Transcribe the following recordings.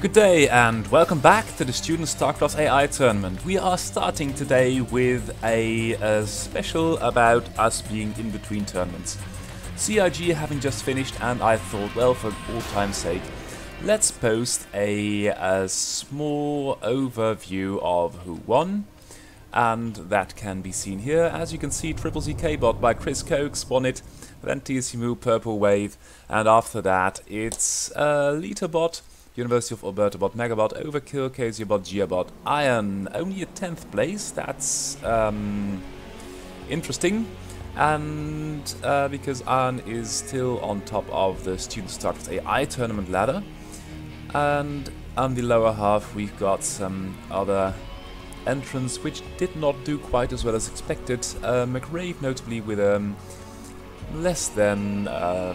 Good day and welcome back to the Student StarCraft AI tournament. We are starting today with a special about us being in between tournaments. CIG having just finished, and I thought, well, for all time's sake, let's post a small overview of who won. And that can be seen here. As you can see, SSCAIT bot by Chris Cokes won it, then TSCMU Purple Wave, and after that it's Lita bot, University of Alberta bot, Megabot, Overkill, Casio bot, Geobot, Iron, only a 10th place. That's interesting, and because Iron is still on top of the Student StarCraft AI tournament ladder, and on the lower half we've got some other entrants which did not do quite as well as expected. McRae notably with a less than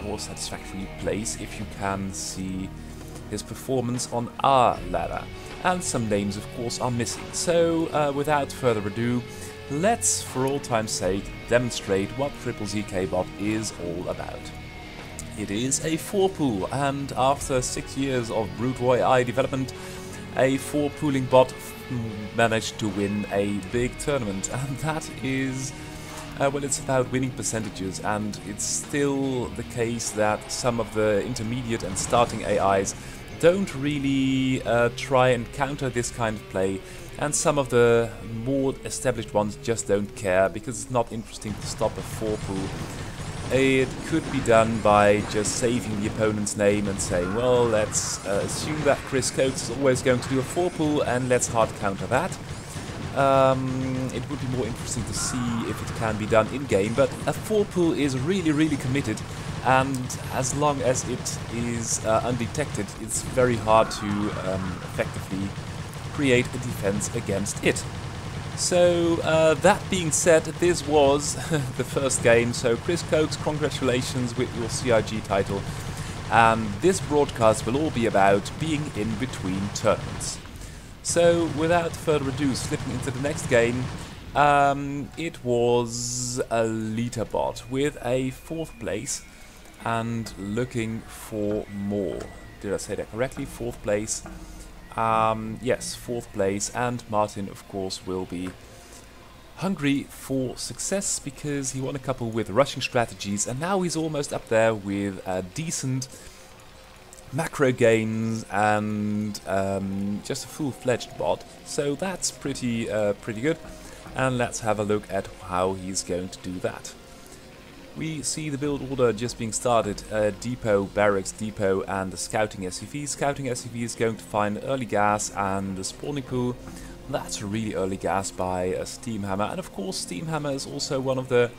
more satisfactory place, if you can see his performance on our ladder. And some names of course are missing. So without further ado, let's for all time's sake demonstrate what SSCAIT bot is all about. It is a 4-pool, and after 6 years of brutal AI development, a 4-pooling bot managed to win a big tournament, and that is, well, it's about winning percentages, and it's still the case that some of the intermediate and starting AIs don't really try and counter this kind of play, and some of the more established ones just don't care because it's not interesting to stop a 4-pool. It could be done by just saving the opponent's name and saying, well, let's assume that Chris Cokes is always going to do a 4-pool and let's hard counter that. It would be more interesting to see if it can be done in-game, but a 4-pool is really committed, and as long as it is undetected, it's very hard to effectively create a defense against it. So that being said, this was the first game, so Chris Cokes, congratulations with your CIG title, and this broadcast will all be about being in between tournaments. So without further ado, slipping into the next game, it was a Lita bot with a 4th place and looking for more. Did I say that correctly? 4th place. Yes, 4th place, and Martin of course will be hungry for success because he won a couple with rushing strategies, and now he's almost up there with decent macro gains and just a full-fledged bot, so that's pretty good. And let's have a look at how he's going to do that. We see the build order just being started, depot, barracks, depot, and the scouting SCV. Scouting SCV is going to find early gas and the spawning pool. That's a really early gas by Steamhammer, and of course Steamhammer is also one of the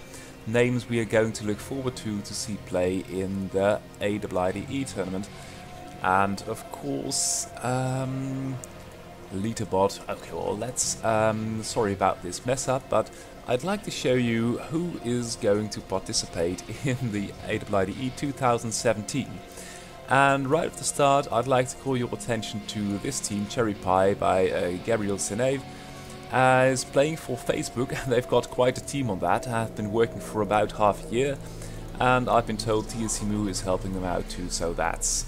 names we are going to look forward to see play in the AIDE tournament. And of course, Lita bot. Okay, well, let's, sorry about this mess up, but I'd like to show you who is going to participate in the AIDE 2017. And right at the start, I'd like to call your attention to this team, Cherry Pie by Gabriel Senave. Is playing for Facebook, and they've got quite a team on that. I've been working for about half a year, and I've been told TSCMU is helping them out too, so that's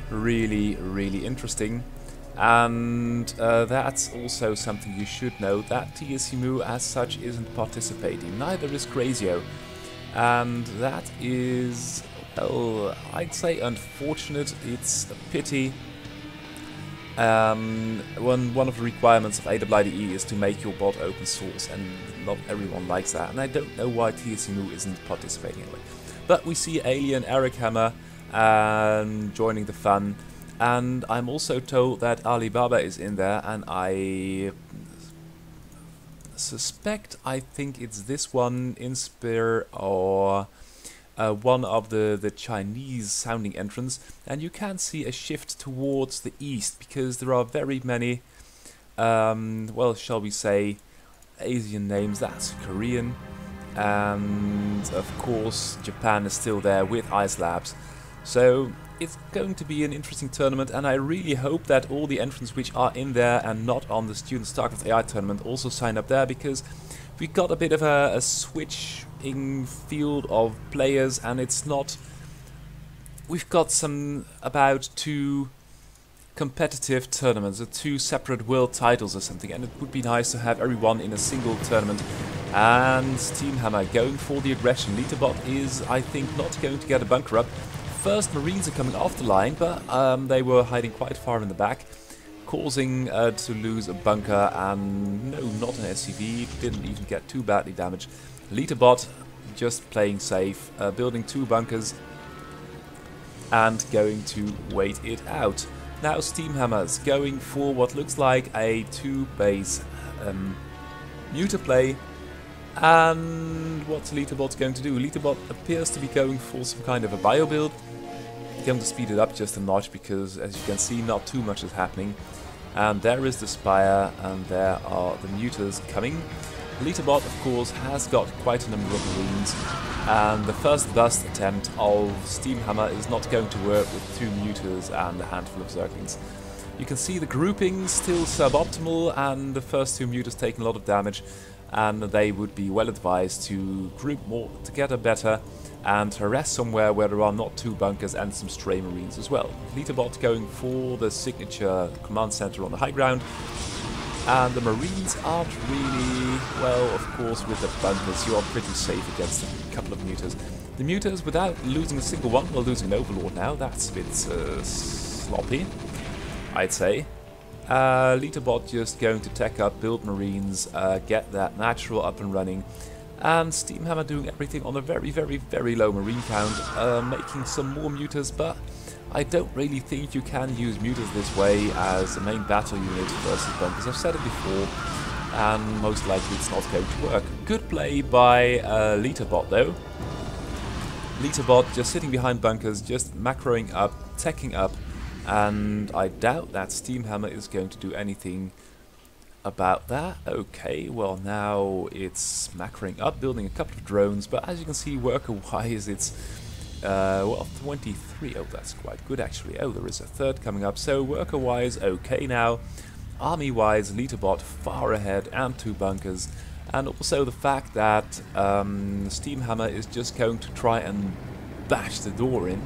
really interesting. And that's also something you should know, that TSCMU as such isn't participating, neither is Crazio, and that is, well, I'd say unfortunate. It's a pity. One of the requirements of AIDE is to make your bot open source, and not everyone likes that, and I don't know why TSCMU isn't participating anyway. But we see Alien, Eric Hammer joining the fun. And I'm also told that Alibaba is in there, and I suspect, I think it's this one, Inspire, or one of the Chinese sounding entrants. And you can see a shift towards the east, because there are very many, well, shall we say, Asian names. That's Korean, and of course Japan is still there with Ice Labs. So it's going to be an interesting tournament, and I really hope that all the entrants which are in there and not on the Student StarCraft AI tournament also sign up there, because we got a bit of a switching field of players, and it's not... We've got some about two competitive tournaments, or 2 separate world titles or something, and it would be nice to have everyone in a single tournament. And Steamhammer going for the aggression. Litterbot is, I think, not going to get a bunker up. First Marines are coming off the line, but they were hiding quite far in the back, causing to lose a bunker, and no, not an SCV, didn't even get too badly damaged. Litterbot just playing safe, building 2 bunkers and going to wait it out. Now Steamhammer's going for what looks like a 2-base neuter play. And what's Litterbot going to do? Litterbot appears to be going for some kind of a bio build. Going to speed it up just a notch because, as you can see, not too much is happening. And there is the Spire, and there are the neuters coming. Litterbot, of course, has got quite a number of Marines, and the first bust attempt of Steamhammer is not going to work with 2 neuters and a handful of Zerglings. You can see the grouping still suboptimal, and the first 2 neuters taking a lot of damage, and they would be well advised to group more together better and harass somewhere where there are not 2 bunkers and some stray Marines as well. Litterbot going for the signature command center on the high ground. And the Marines aren't really, well, of course, with the bunkers, you are pretty safe against a couple of neuters. The neuters, without losing a single one, well, losing an Overlord now, that's a bit sloppy, I'd say. Litterbot just going to tech up, build Marines, get that natural up and running. And Steamhammer doing everything on a very, very, very low Marine count, making some more neuters, but I don't really think you can use neuters this way as a main battle unit versus bunkers. I've said it before, and most likely it's not going to work. Good play by Litterbot though. Litterbot just sitting behind bunkers, just macroing up, teching up, and I doubt that Steamhammer is going to do anything about that. Okay, well now it's macroing up, building a couple of drones, but as you can see, worker-wise it's well, 23. Oh, that's quite good actually. Oh, there is a third coming up. So worker-wise, okay now. Army-wise, Litterbot far ahead and 2 bunkers. And also the fact that Steamhammer is just going to try and bash the door in.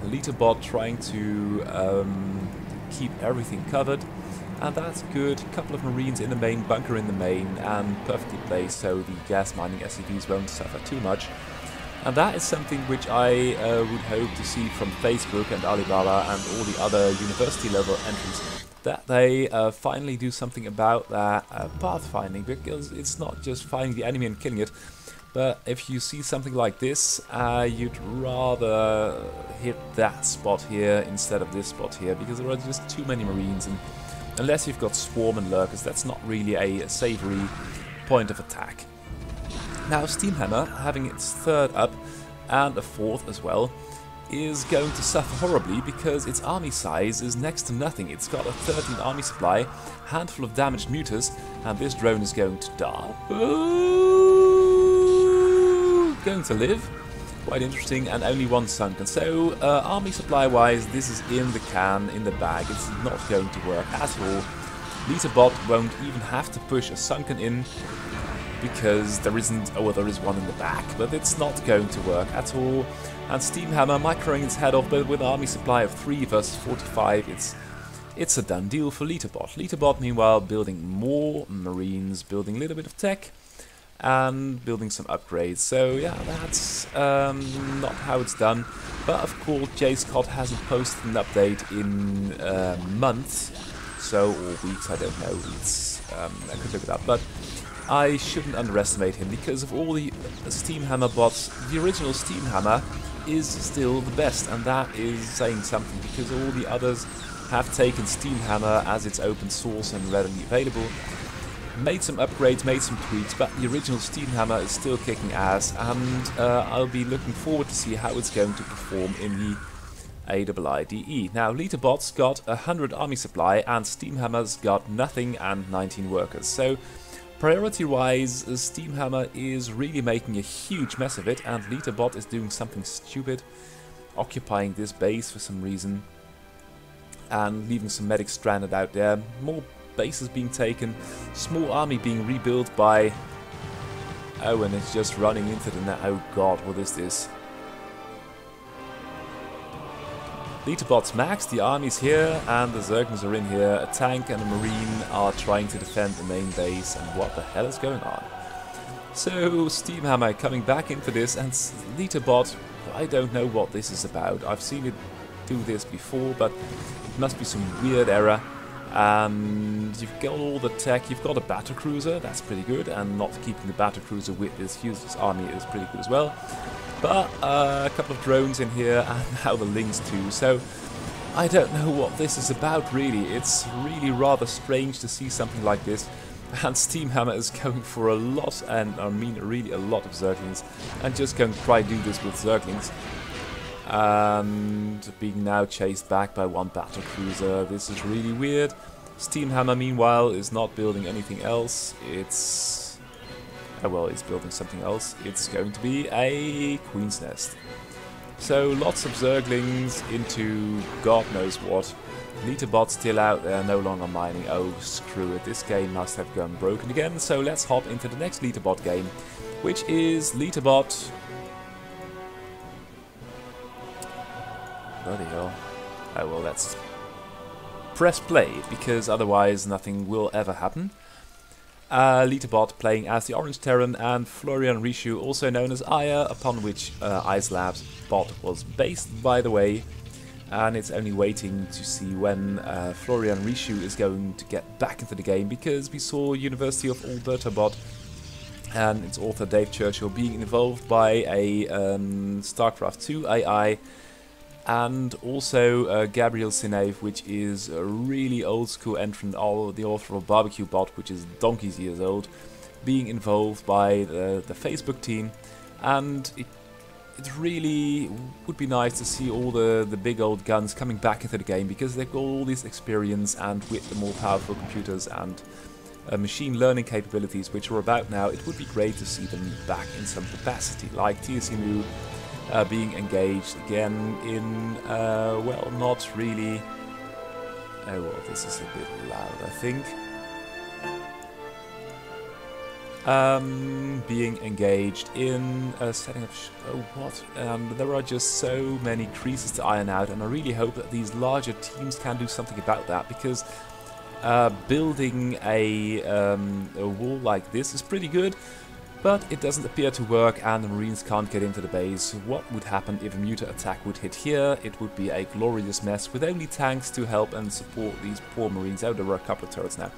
Litterbot trying to keep everything covered. And that's good. A couple of Marines in the main, bunker in the main, and perfectly placed so the gas mining SCVs won't suffer too much. And that is something which I would hope to see from Facebook and Alibaba and all the other university level entrants, that they finally do something about that pathfinding, because it's not just finding the enemy and killing it, but if you see something like this, you'd rather hit that spot here instead of this spot here, because there are just too many Marines, and unless you've got Swarm and Lurkers, that's not really a savoury point of attack. Now Steamhammer, having its 3rd up and a 4th as well, is going to suffer horribly because its army size is next to nothing. It's got a 13 army supply, handful of damaged neuters, and this drone is going to die. Ooh, going to live. Quite interesting, and only 1 sunken. So army supply wise, this is in the can, in the bag. It's not going to work at all. Litterbot won't even have to push a sunken in, because there isn't, oh well, there is one in the back, but it's not going to work at all. And Steamhammer microing its head off, but with an army supply of 3 versus 45, it's a done deal for Litterbot. Litterbot, meanwhile, building more Marines, building a little bit of tech, and building some upgrades. So yeah, that's not how it's done. But of course, J. Scott hasn't posted an update in months, so, or weeks, I don't know. It's I could look it up, but I shouldn't underestimate him, because of all the Steamhammer bots, the original Steamhammer is still the best, and that is saying something, because all the others have taken Steamhammer as it's open source and readily available, made some upgrades, made some tweaks, but the original Steamhammer is still kicking ass, and I'll be looking forward to see how it's going to perform in the AIIDE. Now, Litterbot's got 100 army supply, and Steamhammer's got nothing and 19 workers, so priority-wise, Steamhammer is really making a huge mess of it, and Litterbot is doing something stupid, occupying this base for some reason, and leaving some medics stranded out there. More bases being taken, small army being rebuilt by... Oh, and it's just running into the net. Oh god, what is this? Litterbots max, the army's here, and the Zerglings are in here. A tank and a marine are trying to defend the main base, and what the hell is going on? So, Steamhammer coming back into this, and Litterbot, I don't know what this is about. I've seen it do this before, but it must be some weird error. And you've got all the tech, you've got a battlecruiser, that's pretty good, and not keeping the battlecruiser with this useless army is pretty good as well. But a couple of drones in here, and now the Lynx too, so I don't know what this is about really. It's really rather strange to see something like this, and Steamhammer is going for a lot, and I mean really a lot of Zerglings, and just going to try to do this with Zerglings. And being now chased back by one battlecruiser. This is really weird. Steamhammer, meanwhile, is not building anything else. It's... oh well, it's building something else. It's going to be a Queen's Nest. So, lots of Zerglings into God knows what. Litterbot's still out there, no longer mining. Oh, screw it. This game must have gone broken again. So, let's hop into the next Litterbot game, which is Litterbot... bloody hell. Oh well, let's press play, because otherwise nothing will ever happen. Litterbot playing as the Orange Terran, and Florian Rishu, also known as Aya, upon which Ice Labs bot was based, by the way. And it's only waiting to see when Florian Rishu is going to get back into the game, because we saw University of Alberta bot and its author Dave Churchill being involved by a StarCraft 2 AI, and also Gabriel Sinave, which is a really old school entrant, the author of Barbecue Bot, which is donkey's years old, being involved by the Facebook team. And it really would be nice to see all the big old guns coming back into the game, because they've got all this experience, and with the more powerful computers and machine learning capabilities which are about now, it would be great to see them back in some capacity, like TSMU being engaged again in, well, not really... oh well, this is a bit loud, I think. Being engaged in setting up... oh, what? There are just so many creases to iron out, and I really hope that these larger teams can do something about that, because building a wall like this is pretty good, but it doesn't appear to work, and the Marines can't get into the base. What would happen if a muta attack would hit here? It would be a glorious mess, with only tanks to help and support these poor Marines. Oh, there were a couple of turrets now.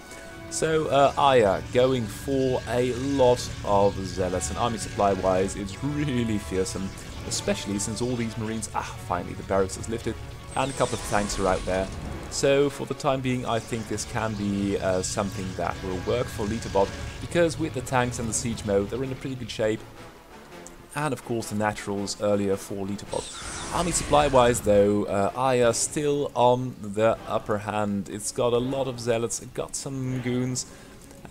So, Aya going for a lot of zealots, and army supply-wise, it's really fearsome, especially since all these Marines... finally, the barracks is lifted, and a couple of tanks are out there. So, for the time being, I think this can be something that will work for Litterbot, because with the tanks and the siege mode, they're in a pretty good shape. And of course the naturals earlier for Litterbot. Army supply-wise though, Aya still on the upper hand. It's got a lot of zealots, it got some goons,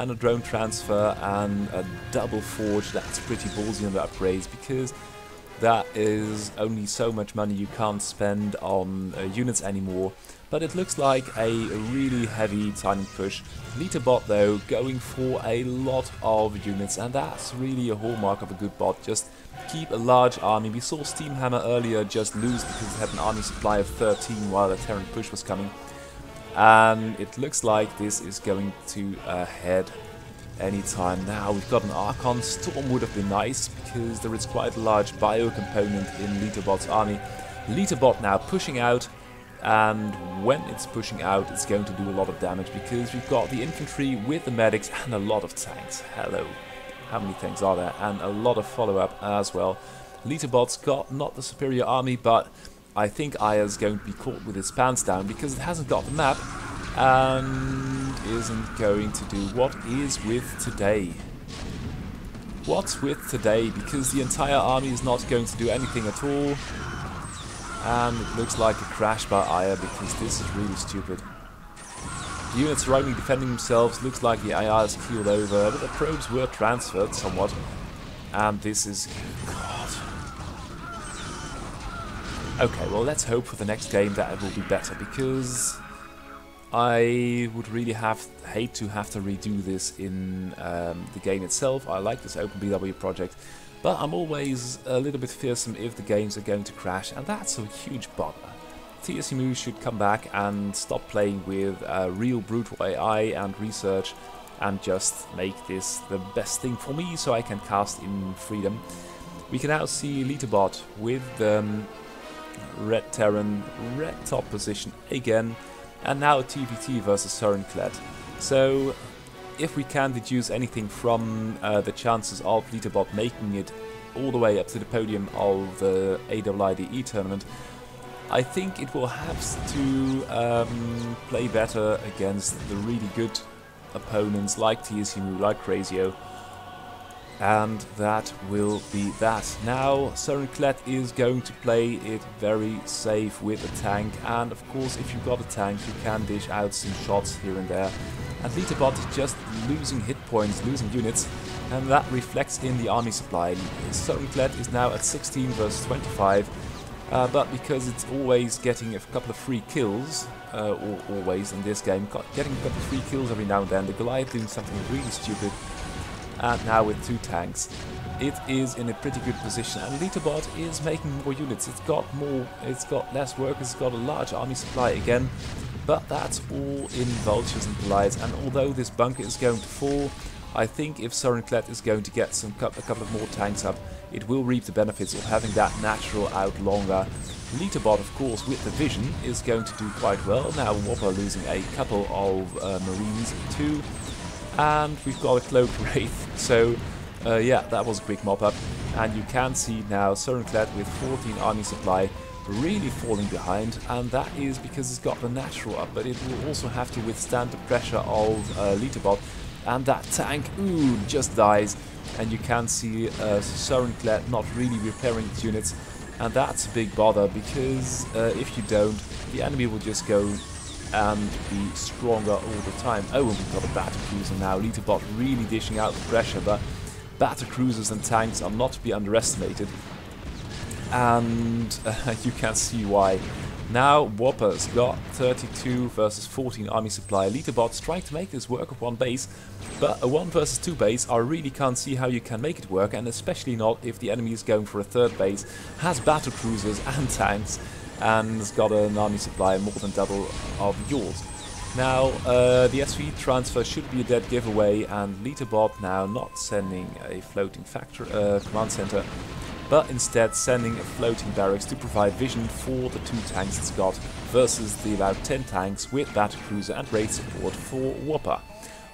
and a drone transfer, and a double forge. That's pretty ballsy on the upgrades, because that is only so much money you can't spend on units anymore. But it looks like a really heavy timing push. Litterbot though going for a lot of units, and that's really a hallmark of a good bot. Just keep a large army. We saw Steamhammer earlier just lose because it had an army supply of 13 while the Terran push was coming. And it looks like this is going to head anytime now. We've got an Archon. Storm would have been nice, because there is quite a large bio component in Litterbot's army. Litterbot now pushing out, and when it's pushing out, it's going to do a lot of damage, because we've got the infantry with the medics and a lot of tanks. Hello. How many tanks are there? And a lot of follow-up as well. Litterbot's got not the superior army, but I think Aya's going to be caught with its pants down, because it hasn't got the map, and isn't going to do what is with today. What's with today? Because the entire army is not going to do anything at all. And it looks like a crash by Aya, because this is really stupid. The units are only defending themselves. Looks like the AI is keeled over, but the probes were transferred somewhat. And this is... God. Okay, well, let's hope for the next game that it will be better, because I would really hate to have to redo this in the game itself. I like this Open BW project, but I'm always a little bit fearsome if the games are going to crash, and that's a huge bother. TSMU should come back and stop playing with real brutal AI and research and just make this the best thing for me so I can cast in freedom. We can now see Litterbot with Red Terran, red top position again, and now TVT versus StarCraft. So if we can deduce anything from the chances of Litterbot making it all the way up to the podium of the AWIDE tournament, I think it will have to play better against the really good opponents like TSMU, like Crazio, and that will be that. Now StarCraft is going to play it very safe with a tank, and of course if you've got a tank you can dish out some shots here and there. And Litterbot is just losing hit points, losing units, and that reflects in the army supply. StarCraft is now at 16 versus 25. But because it's always getting a couple of free kills, or always in this game, getting a couple of free kills every now and then, the Goliath doing something really stupid, and now with 2 tanks, it is in a pretty good position. And Litterbot is making more units. It's got less workers, it's got a large army supply again, but that's all in Vultures and Goliaths. And although this bunker is going to fall, I think if StarCraft is going to get a couple of more tanks up, it will reap the benefits of having that natural out longer. Litterbot, of course, with the vision, is going to do quite well. Now bwapi losing a couple of Marines too. And we've got a Cloaked Wraith. So yeah, that was a quick mop-up. And you can see now StarCraft with 14 army supply really falling behind. And that is because it's got the natural up. But it will also have to withstand the pressure of Litterbot. And that tank, ooh, just dies. And you can see StarCraft not really repairing its units, and that's a big bother, because if you don't, the enemy will just go and be stronger all the time. Oh, and we've got a battlecruiser now. Litterbot really dishing out the pressure, but battlecruisers and tanks are not to be underestimated, and you can see why. Now bwapi's got 32 versus 14 army supply. Litterbot's trying to make this work with 1 base, but a 1 versus 2 base, I really can't see how you can make it work, and especially not if the enemy is going for a 3rd base, has battlecruisers and tanks, and has got an army supply more than double of yours. Now the SV transfer should be a dead giveaway, and Litterbot now not sending a floating command center, but instead sending a floating barracks to provide vision for the 2 tanks it's got, versus the about 10 tanks with battlecruiser and raid support for bwapi.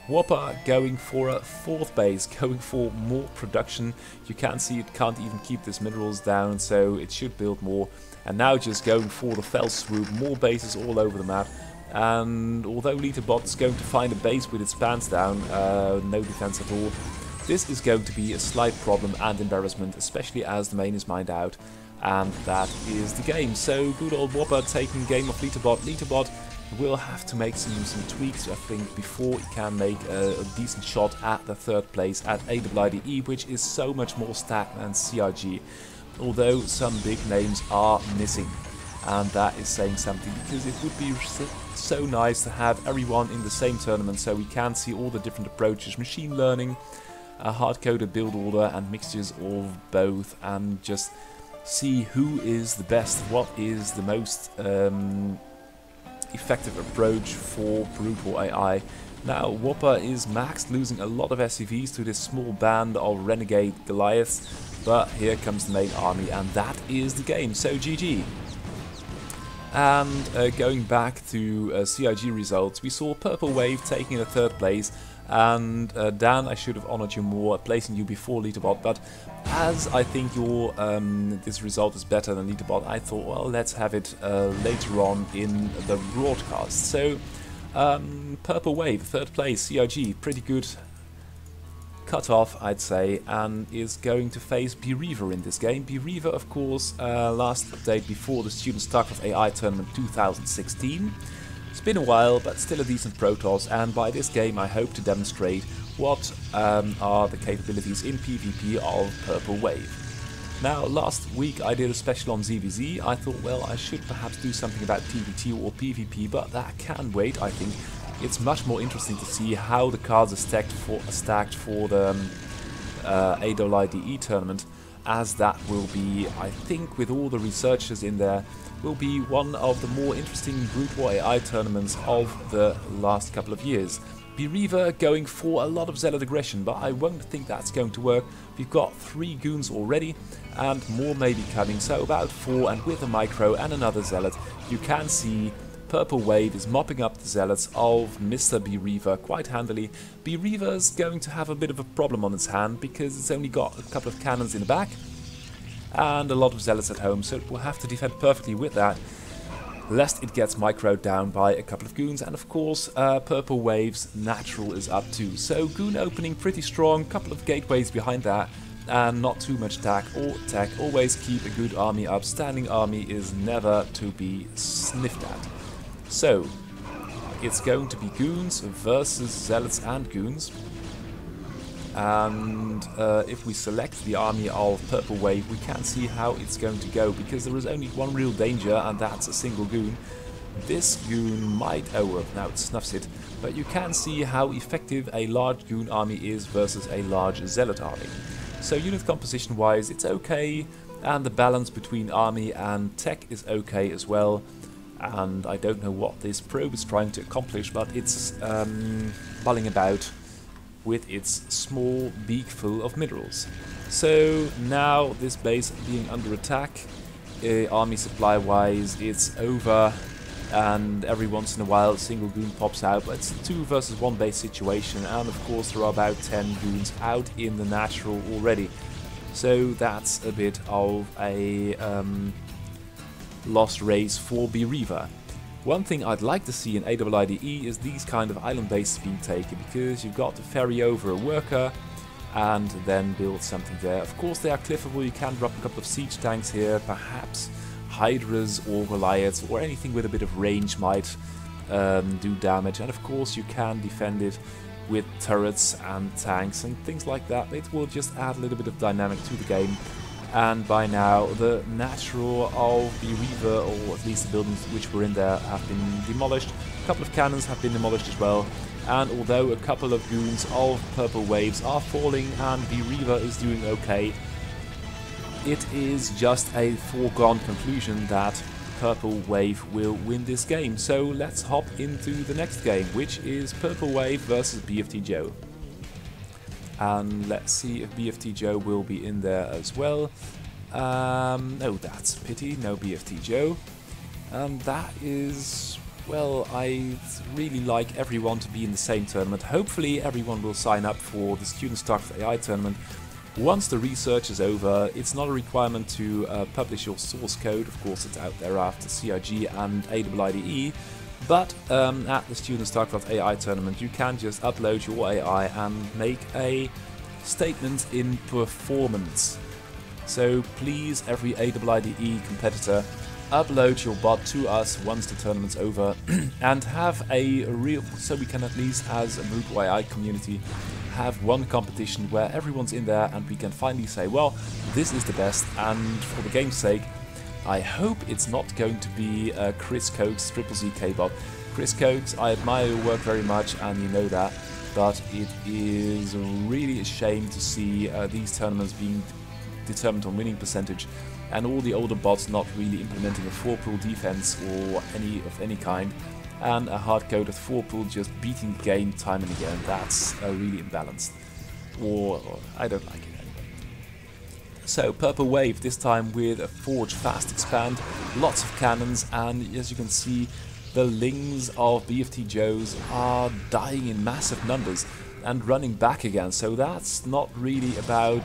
bwapi going for a 4th base, going for more production. You can see it can't even keep this minerals down, so it should build more. And now just going for the fell swoop, more bases all over the map. And although Litterbot is going to find a base with its pants down, no defense at all, this is going to be a slight problem and embarrassment, especially as the main is mined out, and that is the game. So good old bwapi taking game of Litterbot. Litterbot will have to make some tweaks, I think, before he can make a decent shot at the 3rd place at AWIDE, which is so much more stacked than CRG, although some big names are missing. And that is saying something, because it would be so nice to have everyone in the same tournament so we can see all the different approaches, machine learning, a hard-coded build order and mixtures of both, and just see who is the best, what is the most effective approach for brutal AI. Now bwapi is maxed, losing a lot of SCVs to this small band of renegade Goliaths, but here comes the main army, and that is the game, so GG. And going back to CIG results, we saw Purple Wave taking the 3rd place. And Dan, I should have honored you more, placing you before Litterbot, but as I think your this result is better than Litterbot, I thought, well, let's have it later on in the broadcast. So Purple Wave, 3rd place, CIG, pretty good cut off, I'd say, and is going to face bwapi in this game. bwapi, of course, last update before the Student StarCraft AI Tournament 2016. It's been a while, but still a decent Protoss, and by this game I hope to demonstrate what are the capabilities in PvP of Purple Wave. Now, last week I did a special on ZVZ. I thought, well, I should perhaps do something about PvT or PvP, but that can wait, I think. It's much more interesting to see how the cards are stacked for the AWIDE tournament, as that will be, I think, with all the researchers in there, will be one of the more interesting Brute War AI tournaments of the last couple of years. bwapi going for a lot of Zealot aggression, but I won't think that's going to work. We've got 3 goons already, and more may be coming, so about 4, and with a micro and another Zealot, you can see Purple Wave is mopping up the Zealots of Mr. bwapi quite handily. bwapi's going to have a bit of a problem on its hand, because it's only got a couple of cannons in the back, and a lot of Zealots at home, so it will have to defend perfectly with that, lest it gets microed down by a couple of goons. And of course, Purple Wave's natural is up too. So goon opening pretty strong, couple of gateways behind that, and not too much tech. Always keep a good army up. Standing army is never to be sniffed at. So, it's going to be goons versus Zealots and goons. And if we select the army of Purple Wave, we can see how it's going to go, because there is only one real danger, and that's a single goon. This goon might, oh well, now it snuffs it, but you can see how effective a large goon army is versus a large Zealot army. So unit composition wise, it's okay, and the balance between army and tech is okay as well. And I don't know what this probe is trying to accomplish, but it's mulling about with its small beak full of minerals. So now this base being under attack, army supply wise it's over, and every once in a while a single goon pops out, but it's a 2 versus 1 base situation, and of course there are about 10 goons out in the natural already. So that's a bit of a lost race for bwapi. One thing I'd like to see in AIIDE is these kind of island bases being taken, because you've got to ferry over a worker and then build something there. Of course they are cliffable, you can drop a couple of siege tanks here, perhaps Hydras or Goliaths or anything with a bit of range might do damage, and of course you can defend it with turrets and tanks and things like that. It will just add a little bit of dynamic to the game. And by now, the natural of bwapi, or at least the buildings which were in there, have been demolished. A couple of cannons have been demolished as well. And although a couple of goons of Purple Waves are falling and bwapi is doing okay, it is just a foregone conclusion that Purple Wave will win this game. So let's hop into the next game, which is Purple Wave versus BFT Joe. And let's see if BFT Joe will be in there as well. No, that's a pity, no BFT Joe. And that is, well, I really like everyone to be in the same tournament. Hopefully everyone will sign up for the Student StarCraft AI tournament. Once the research is over, it's not a requirement to publish your source code. Of course it's out there after CRG and AIIDE. But at the Student StarCraft AI tournament, you can just upload your AI and make a statement in performance. So please, every AIIDE competitor, upload your bot to us once the tournament's over and have a real, so we can at least as a Brute War AI community have one competition where everyone's in there and we can finally say, well, this is the best. And for the game's sake, I hope it's not going to be Chris Coates ZZK bot. Chris Coates, I admire your work very much, and you know that, but it is really a shame to see these tournaments being determined on winning percentage, and all the older bots not really implementing a 4-pool defense or any kind, and a hard-coded 4-pool just beating the game time and again. That's really imbalanced, or I don't like it. So Purple Wave this time with a Forge Fast Expand, lots of cannons, and as you can see, the Lings of BFT Joes are dying in massive numbers and running back again. So that's not really about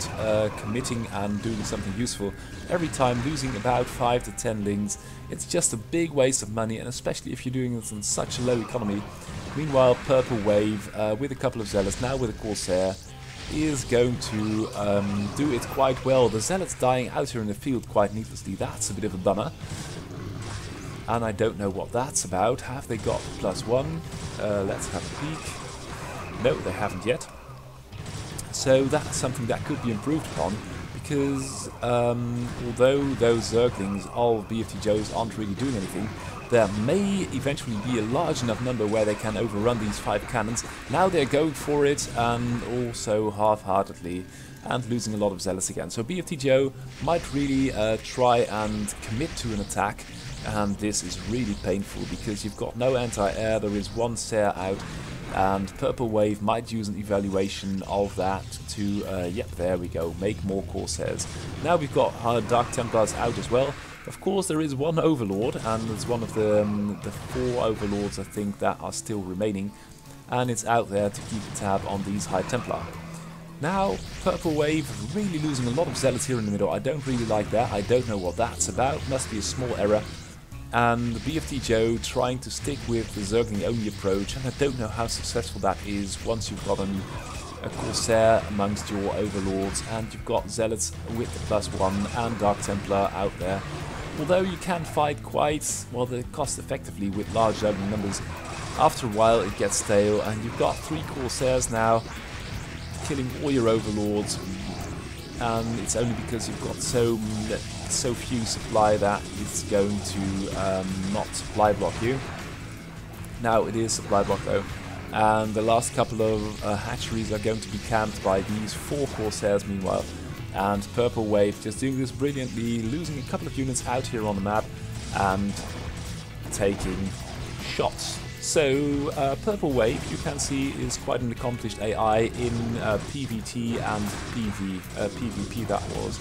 committing and doing something useful. Every time losing about 5 to 10 Lings, it's just a big waste of money, and especially if you're doing this in such a low economy. Meanwhile, Purple Wave with a couple of Zealots, now with a Corsair, is going to do it quite well. The Zealots dying out here in the field quite needlessly, that's a bit of a bummer. And I don't know what that's about. Have they got +1? Let's have a peek. No, they haven't yet. So that's something that could be improved upon, because although those Zerglings of BFT Joes aren't really doing anything, there may eventually be a large enough number where they can overrun these 5 cannons. Now they're going for it, and also half-heartedly, and losing a lot of Zealots again. So BFT Joe might really try and commit to an attack, and this is really painful because you've got no anti-air, there is one Seer out, and Purple Wave might use an evaluation of that to, yep, there we go, make more Corsairs. Now we've got Dark Templars out as well. Of course there is one Overlord, and it's one of the 4 Overlords I think that are still remaining, and it's out there to keep a tab on these High Templar. Now, Purple Wave really losing a lot of Zealots here in the middle. I don't really like that, I don't know what that's about, must be a small error. And BFT Joe trying to stick with the Zergling only approach, and I don't know how successful that is once you've got a Corsair amongst your Overlords and you've got Zealots with the +1 and Dark Templar out there. Although you can fight quite, well, cost effectively with large Zergling numbers, after a while it gets stale, and you've got 3 Corsairs now killing all your Overlords, and it's only because you've got so few supply that it's going to not supply block you. Now it is supply block though, and the last couple of hatcheries are going to be camped by these 4 Corsairs meanwhile, and Purple Wave just doing this brilliantly, losing a couple of units out here on the map and taking shots. So Purple Wave, you can see, is quite an accomplished AI in PvT and PvP that was,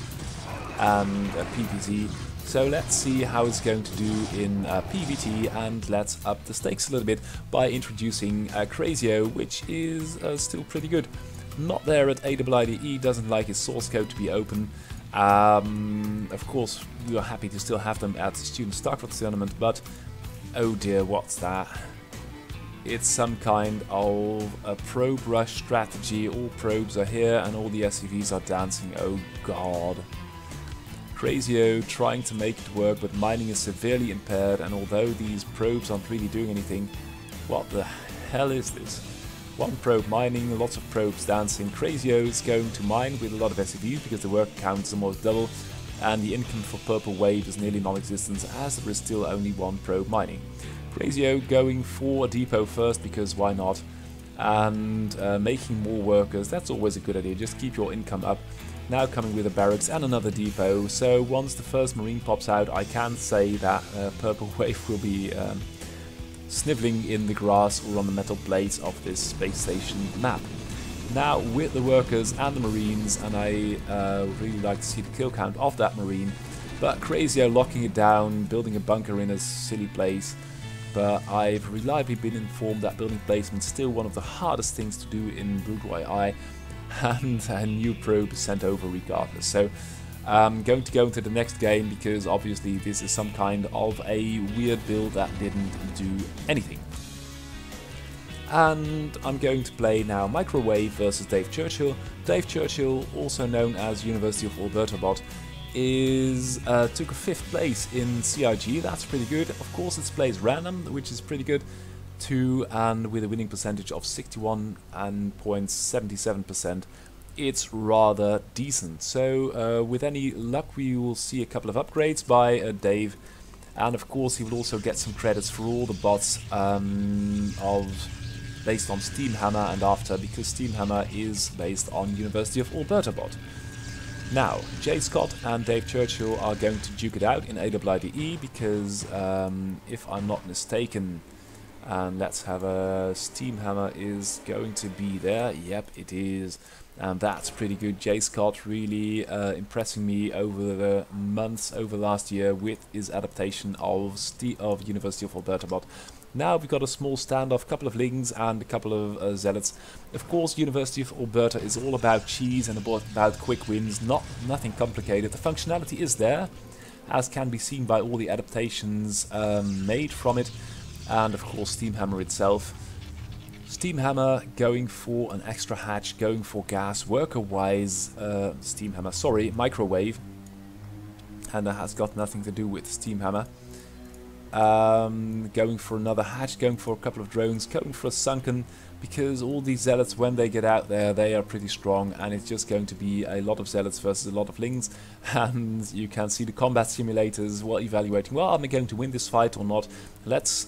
and PvZ. So let's see how it's going to do in PvT, and let's up the stakes a little bit by introducing Crazio, which is still pretty good. Not there at AWIDE, doesn't like his source code to be open. Of course, we are happy to still have them at the Student StarCraft tournament, but oh dear, what's that? It's some kind of a probe rush strategy. All probes are here and all the SCVs are dancing. Oh god. Crazio trying to make it work, but mining is severely impaired, and although these probes aren't really doing anything, what the hell is this? One probe mining, lots of probes dancing. Crazio is going to mine with a lot of SCVs because the work count is almost double, and the income for Purple Wave is nearly non-existent as there is still only 1 probe mining. Crazio going for a depot first because why not, and making more workers, that's always a good idea, just keep your income up. Now coming with a barracks and another depot, so once the first marine pops out I can say that Purple Wave will be sniveling in the grass or on the metal plates of this space station map. Now with the workers and the marines, and I would really like to see the kill count of that marine, but Crazio locking it down, building a bunker in a silly place. But I've reliably been informed that building placement is still one of the hardest things to do in Brutal AI, and a new probe is sent over regardless. So I'm going to go into the next game because obviously this is some kind of a weird build that didn't do anything. And I'm going to play now Microwave versus Dave Churchill. Dave Churchill, also known as University of Alberta bot, took a 5th place in CIG. That's pretty good. Of course it's plays random, which is pretty good too, and with a winning percentage of 61.77%, it's rather decent. So with any luck we will see a couple of upgrades by Dave, and of course he will also get some credits for all the bots based on Steamhammer and after, because Steamhammer is based on University of Alberta bot. Now, Jay Scott and Dave Churchill are going to duke it out in AWIDE because, if I'm not mistaken, and let's have a Steamhammer is going to be there. Yep, it is. And that's pretty good. Jay Scott really impressing me over the months, over last year, with his adaptation of University of Alberta bot. Now we've got a small standoff, a couple of Lings and a couple of Zealots. Of course, University of Alberta is all about cheese and about quick wins, nothing complicated. The functionality is there, as can be seen by all the adaptations made from it, and of course Steamhammer itself. Steamhammer going for an extra hatch, going for gas, worker-wise, Steamhammer, sorry, Microwave, and that has got nothing to do with Steamhammer. Going for another hatch, going for a couple of drones, going for a sunken, because all these Zealots, when they get out there, they are pretty strong, and it's just going to be a lot of Zealots versus a lot of Lings. And you can see the combat simulators while evaluating, well, am I going to win this fight or not? Let's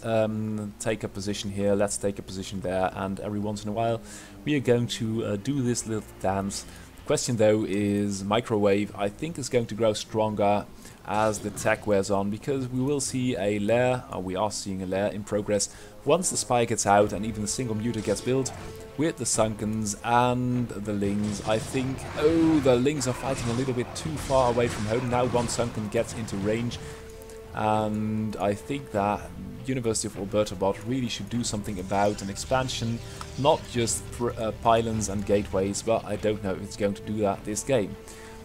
take a position here, let's take a position there, and every once in a while we are going to do this little dance. Of Question though is Microwave, I think, is going to grow stronger as the tech wears on, because we will see a lair, or we are seeing a lair in progress once the spy gets out and even the single muter gets built with the Sunkens and the Lings. I think, oh, the Lings are fighting a little bit too far away from home. Now one Sunken gets into range, and I think that University of Alberta bot really should do something about an expansion, not just pylons and gateways, but I don't know if it's going to do that this game.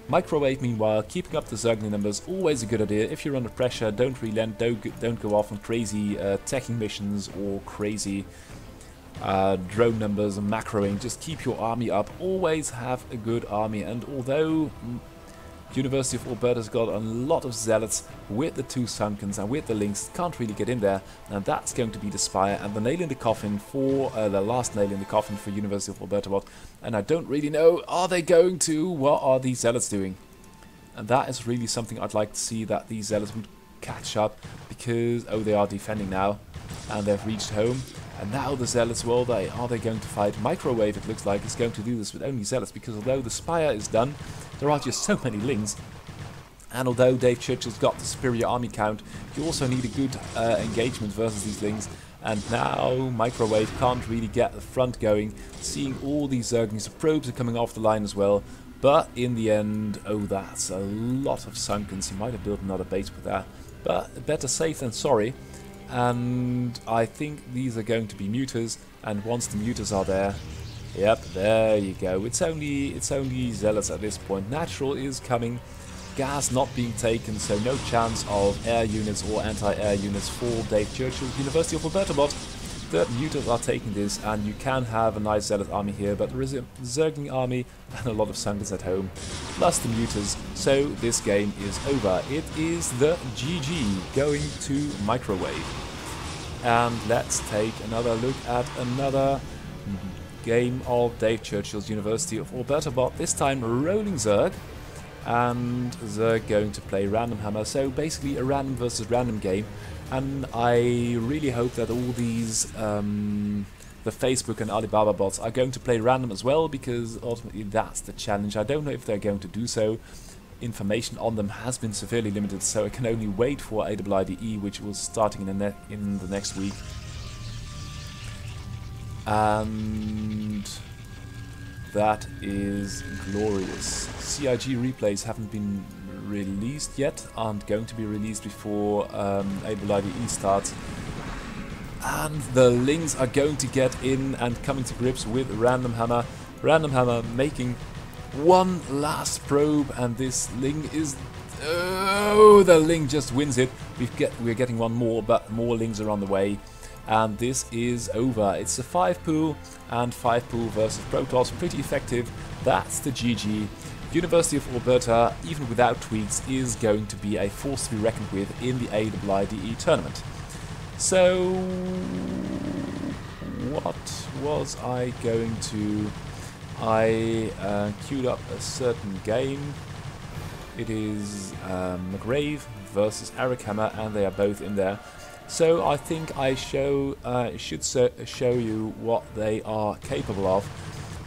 Microwave, meanwhile, keeping up the Zergling numbers, always a good idea. If you're under pressure, don't relent, don't go off on crazy teching missions or crazy drone numbers and macroing. Just keep your army up, always have a good army, and although University of Alberta's got a lot of zealots with the 2 Sunkens and with the Lynx, can't really get in there, and that's going to be the Spire and the nail in the coffin for the last nail in the coffin for University of Alberta bot. And I don't really know, are they going to, what are these zealots doing? And that is really something I'd like to see, that these zealots would catch up, because, oh, they are defending now, and they've reached home. And now the zealots, well, are they going to fight? Microwave, it looks like, is going to do this with only zealots, because although the Spire is done, there are just so many Lings. And although Dave Churchill's got the superior army count, you also need a good engagement versus these Lings. And now Microwave can't really get the front going, seeing all these Zerglings. The probes are coming off the line as well. But in the end, oh, that's a lot of Sunkens. He might have built another base with that. But better safe than sorry. And I think these are going to be muters, and once the muters are there, yep, there you go. It's only zealots at this point. Natural is coming, gas not being taken, so no chance of air units or anti-air units for Dave Churchill. University of Alberta bot, the muters are taking this, and you can have a nice zealot army here, but there is a Zergling army and a lot of Sunkens at home, plus the muters, so this game is over. It is the GG going to Microwave. And let's take another look at another game of Dave Churchill's University of Alberta bot, this time rolling Zerg, and Zerg going to play Random Hammer, so basically a random versus random game. And I really hope that all these, the Facebook and Alibaba bots, are going to play random as well, because ultimately that's the challenge. I don't know if they're going to do so. Information on them has been severely limited, so I can only wait for AIIDE, which was starting in the next week. And that is glorious. CIG replays haven't been released yet, aren't going to be released before AIIDE starts. And the Lings are going to get in and coming to grips with Random Hammer. Random Hammer making one last probe, and this Ling is... oh, the Ling just wins it. We're getting one more, but more Lings are on the way. And this is over. It's a 5-pool, and 5-pool versus Protoss. Pretty effective. That's the GG. University of Alberta, even without tweaks, is going to be a force to be reckoned with in the AIIDE tournament. So, what was I going to... I queued up a certain game. It is McGrave versus Eric Hammer, and they are both in there. So I think I should show you what they are capable of,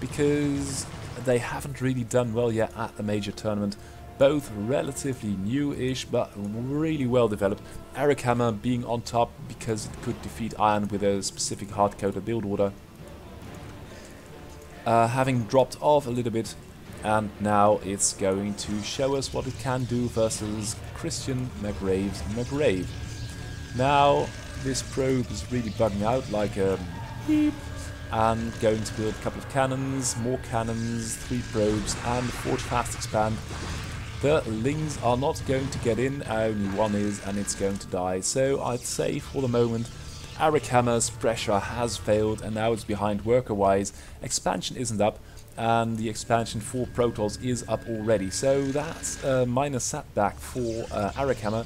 because they haven't really done well yet at the major tournament. Both relatively new-ish, but really well developed. Eric Hammer being on top because it could defeat Iron with a specific hard-coded build order. Having dropped off a little bit, and now it's going to show us what it can do versus Christian McGrave's McGrave. Now this probe is really bugging out like a beep, and going to build a couple of cannons, more cannons, 3 probes, and forge fast expand. The Lings are not going to get in, only one is, and it's going to die. So I'd say for the moment Eric Hammer's pressure has failed, and now it's behind worker-wise. Expansion isn't up, and the expansion for Protoss is up already. So that's a minor setback for Eric Hammer.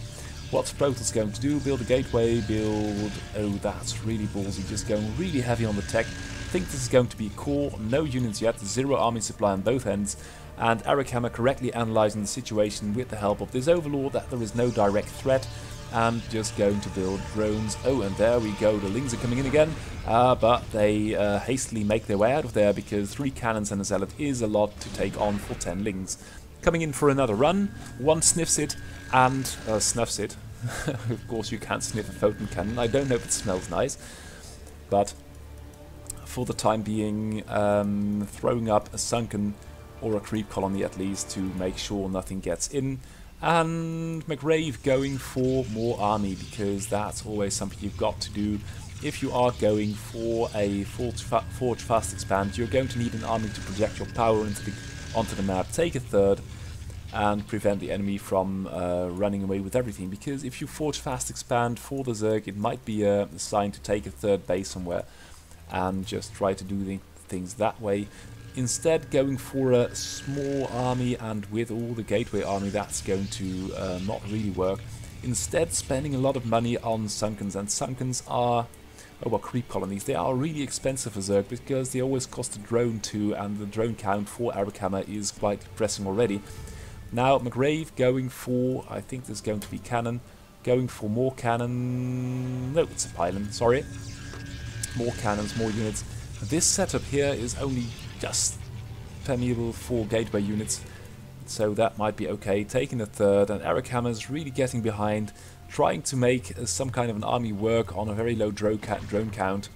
What's Protoss going to do? Build a gateway, build... oh, that's really ballsy, just going really heavy on the tech. I think this is going to be core, no units yet, 0 army supply on both ends. And Eric Hammer correctly analysing the situation with the help of this Overlord, that there is no direct threat. and just going to build drones. Oh, and there we go, the Lings are coming in again, but they hastily make their way out of there because 3 cannons and a zealot is a lot to take on for 10 Lings. Coming in for another run, one sniffs it and snuffs it. Of course you can't sniff a photon cannon, I don't know if it smells nice, but for the time being throwing up a sunken or a creep colony at least to make sure nothing gets in. And McRave going for more army, because that's always something you've got to do. If you are going for a Forge Fast Expand, you're going to need an army to project your power onto the map, take a third, and prevent the enemy from running away with everything. Because if you Forge Fast Expand for the Zerg, it might be a sign to take a third base somewhere and just try to do things that way. Instead, going for a small army, and with all the gateway army, that's going to not really work. Instead, spending a lot of money on Sunkens, and Sunkens are, oh well, creep colonies. They are really expensive for Zerg because they always cost a drone too, and the drone count for Arakama is quite depressing already. Now, McRave going for, I think there's going to be cannon, going for more cannon. No, it's a pylon, sorry. More cannons, more units. This setup here is only just permeable for gateway units, so that might be okay. Taking a third, and Arakama's really getting behind, trying to make some kind of an army work on a very low drone count,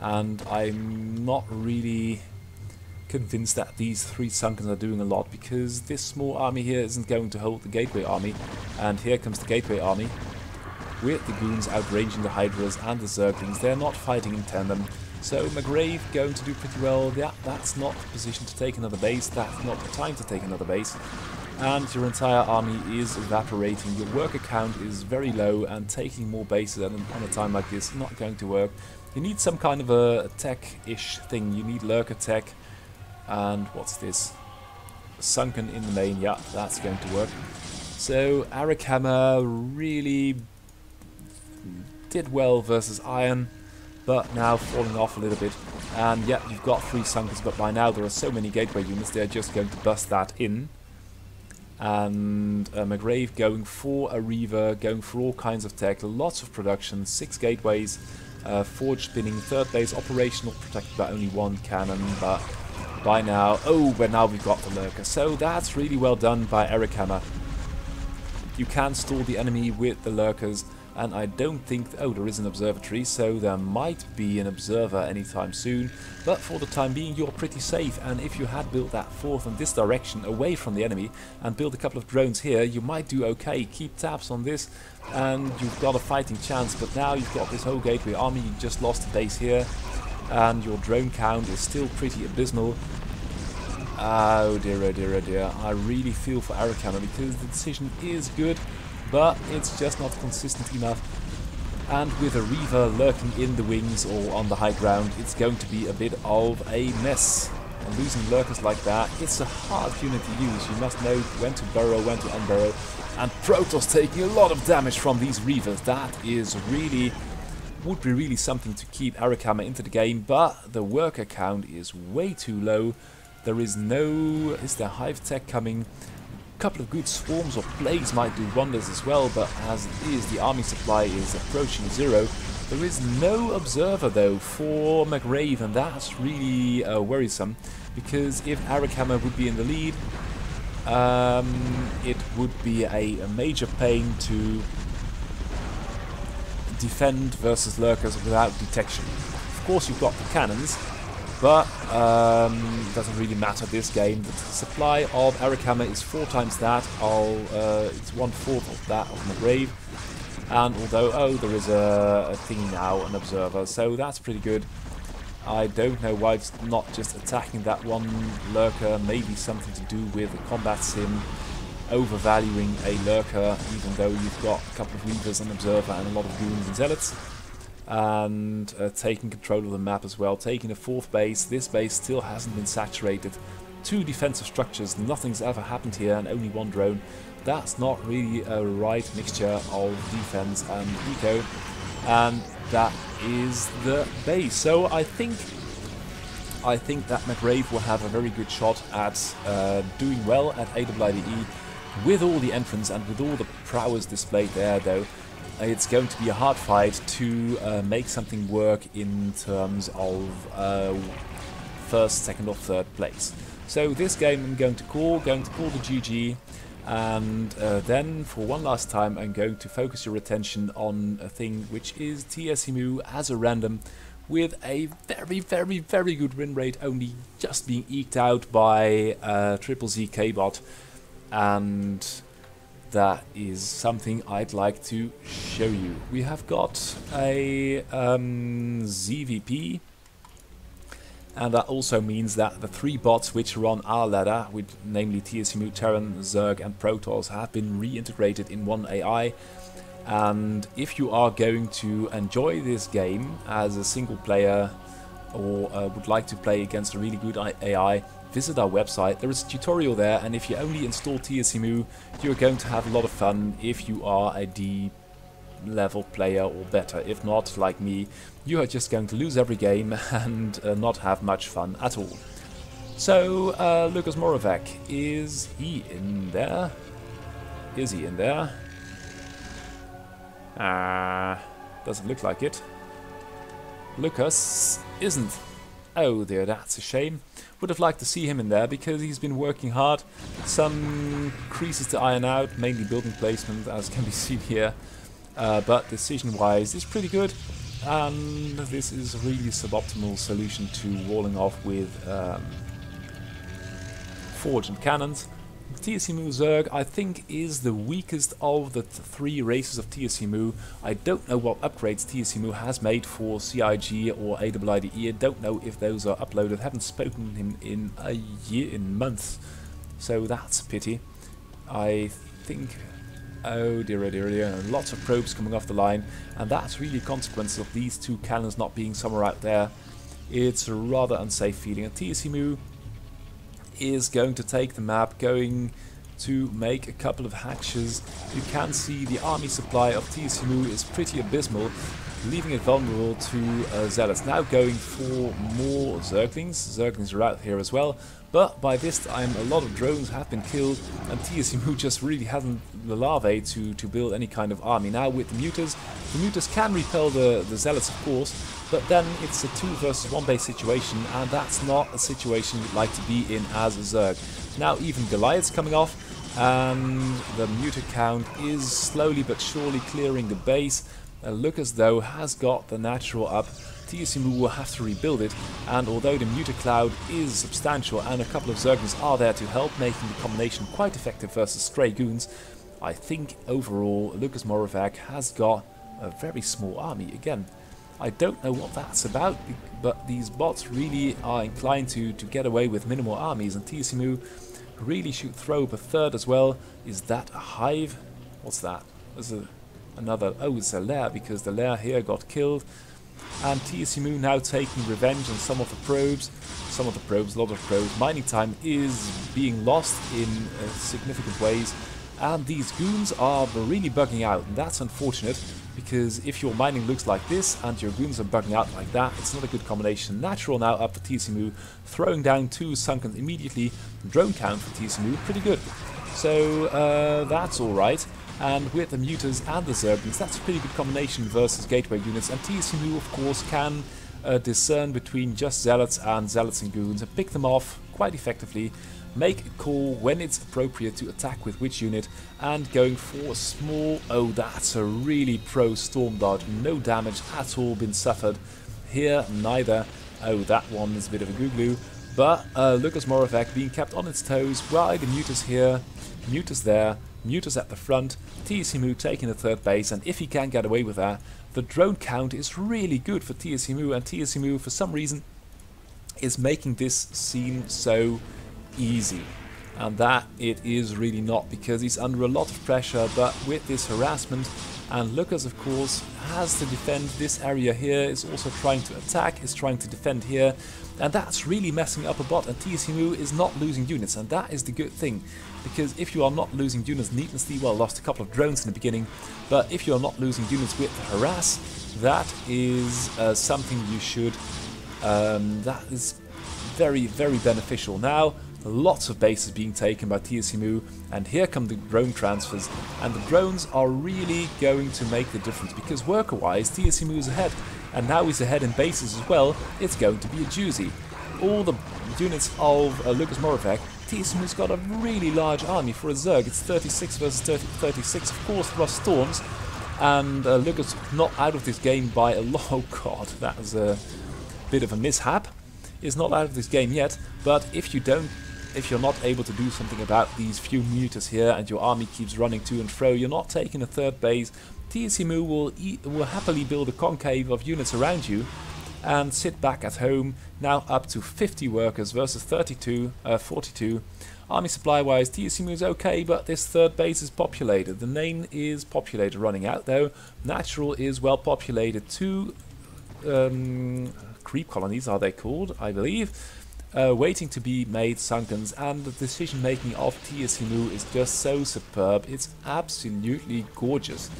and I'm not really convinced that these 3 Sunkens are doing a lot, because this small army here isn't going to hold the gateway army, and here comes the gateway army with the goons outranging the Hydras and the Zerglings. They're not fighting in tandem. So McRave going to do pretty well. Yeah, that's not the position to take another base, that's not the time to take another base. And your entire army is evaporating, your worker count is very low, and taking more bases on a time like this is not going to work. You need some kind of a tech-ish thing, you need lurker tech. And what's this? Sunken in the main, yeah, that's going to work. So Arakama really did well versus Iron, but now falling off a little bit. And yeah, you've got 3 Sunkens, but by now there are so many gateway units, they're just going to bust that in. And McRave going for a Reaver, going for all kinds of tech, lots of production, 6 gateways, Forge spinning, 3rd base operational, protected by only 1 cannon, but by now, oh, but now we've got the Lurker. So that's really well done by Arakama. You can stall the enemy with the Lurkers, and I don't think, oh, there is an observatory, so there might be an observer anytime soon, but for the time being you're pretty safe. And if you had built that 4th in this direction away from the enemy and built a couple of drones here, you might do okay. Keep tabs on this and you've got a fighting chance, but now you've got this whole gateway army, you just lost a base here, and your drone count is still pretty abysmal. Oh dear, oh dear, oh dear. I really feel for Arakama because the decision is good, but it's just not consistent enough. And with a Reaver lurking in the wings or on the high ground, it's going to be a bit of a mess. And losing lurkers like that, it's a hard unit to use. You must know when to burrow, when to unburrow. And Protoss taking a lot of damage from these Reavers. That is really, would be really something to keep Arakama into the game, but the worker count is way too low. There is no, is there hive tech coming? A couple of good swarms or plagues might do wonders as well, but as it is, the army supply is approaching 0. There is no observer though for McRave, and that's really worrisome, because if Arakama would be in the lead, it would be a major pain to defend versus lurkers without detection. Of course you've got the cannons, but it doesn't really matter this game. The supply of Arakama is 4 times that, it's 1/4 of that of McRave. And although, oh, there is a thing now, an observer, so that's pretty good. I don't know why it's not just attacking that one lurker, maybe something to do with the combat sim overvaluing a lurker, even though you've got a couple of Reavers, an observer and a lot of goons and zealots. And taking control of the map as well, taking a 4th base. This base still hasn't been saturated. 2 defensive structures, nothing's ever happened here, and only 1 drone. That's not really a right mixture of defense and eco, and that is the base. So I think that McRave will have a very good shot at doing well at AWIDE with all the entrants and with all the prowess displayed there, though. it's going to be a hard fight to make something work in terms of first, second or third place. So this game I'm going to call the GG, and then for one last time I'm going to focus your attention on a thing which is TSEMU as a random, with a very good win rate, only just being eked out by SSCAIT bot, and that is something I'd like to show you. We have got a ZVP, and that also means that the 3 bots which are on our ladder, with namely TSEMU, Terran, Zerg and Protoss, have been reintegrated in one AI. And if you are going to enjoy this game as a single player, or would like to play against a really good AI, visit our website. There is a tutorial there, and if you only install TSEMU, you're going to have a lot of fun if you are a D level player or better. If not, like me, you are just going to lose every game and not have much fun at all. So, Lucas Moravec, is he in there? Is he in there? Doesn't look like it. Lucas isn't. Oh dear, that's a shame. Would have liked to see him in there because he's been working hard. Some creases to iron out, mainly building placement, as can be seen here. But decision-wise, it's pretty good. And this is a really suboptimal solution to walling off with forge and cannons. TSEMU Zerg, I think, is the weakest of the 3 races of TSEMU. I don't know what upgrades TSEMU has made for CIG or AIIDE. I don't know if those are uploaded. Haven't spoken to him in a year, in months. So that's a pity. I think... oh dear, oh dear, oh dear. Lots of probes coming off the line. And that's really a consequence of these 2 cannons not being somewhere out there. It's a rather unsafe feeling. And TSEMU is going to take the map, going to make a couple of hatches. You can see the army supply of TSEMU is pretty abysmal, leaving it vulnerable to Zealots. Now going for more Zerglings. Zerglings are out here as well, but by this time a lot of drones have been killed, and TSEMU just really hasn't the larvae to build any kind of army. Now with the Mutas can repel the Zealots, of course, but then it's a 2 versus 1 base situation, and that's not a situation you'd like to be in as a Zerg. Now even Goliath's coming off, and the Muta count is slowly but surely clearing the base. Lucas, though, has got the natural up. TSEMU will have to rebuild it, and although the Muta cloud is substantial and a couple of Zerglings are there to help, making the combination quite effective versus stray goons, I think overall Lucas Moravec has got a very small army again. I don't know what that's about, but these bots really are inclined to get away with minimal armies, and TSEMU really should throw up a 3rd as well. Is that a hive? What's that? There's another... oh, it's a lair, because the lair here got killed. And TSEMU now taking revenge on some of the probes. A lot of probes. Mining time is being lost in significant ways. And these goons are really bugging out, and that's unfortunate, because if your mining looks like this and your goons are bugging out like that, it's not a good combination. Natural now up for TSEMU, throwing down 2 Sunkens immediately. Drone count for TSEMU, pretty good. So that's alright. And with the Mutas and the Zerglings, that's a pretty good combination versus gateway units. And TSEMU, of course, can discern between just Zealots and Goons and pick them off quite effectively. Make a call when it's appropriate to attack with which unit, and going for a small... oh, that's a really pro storm dodge. No damage at all been suffered. Here, neither. Oh, that one is a bit of a goo-glue. But Lucas Moravec being kept on its toes by the Mutas here, Mutas there, Mutas at the front, TSEMU taking the 3rd base, and if he can get away with that, the drone count is really good for TSEMU, and TSEMU for some reason is making this seem so easy, and that it is really not, because he's under a lot of pressure. But with this harassment, and Lucas of course has to defend this area here, is also trying to attack, is trying to defend here, and that's really messing up a bot, and TSEMU is not losing units, and that is the good thing, because if you are not losing units needlessly, well, lost a couple of drones in the beginning, but if you are not losing units with harass, that is something you should, that is very beneficial. Now Lots of bases being taken by TSMU, and here come the drone transfers, and the drones are really going to make the difference, because worker-wise TSMU is ahead, and now he's ahead in bases as well. It's going to be a doozy. All the units of Lucas Moravec, TSMU's got a really large army for a Zerg. It's 36 versus 36, of course there are storms, and Lucas not out of this game by a lot. Oh god, that was a bit of a mishap. Is not out of this game yet, but if you're not able to do something about these few meters here and your army keeps running to and fro, you're not taking a third base, TSMU will happily build a concave of units around you and sit back at home, now up to 50 workers versus 42. Army supply wise, TSMU is okay, but this third base is populated. The main is populated, running out though. Natural is well populated. 2 creep colonies are they called, I believe. Waiting to be made, Sunkens, and the decision making of TSMU is just so superb. It's absolutely gorgeous,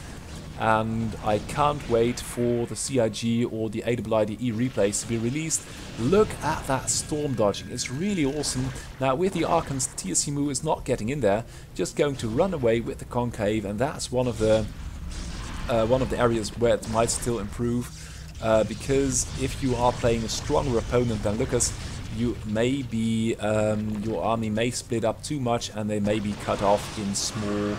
and I can't wait for the CIG or the AWIDE replays to be released. Look at that storm dodging, it's really awesome. Now with the Archons, TSMU is not getting in there, just going to run away with the concave, and that's one of the areas where it might still improve, because if you are playing a stronger opponent than Lucas, you may be, your army may split up too much and they may be cut off in small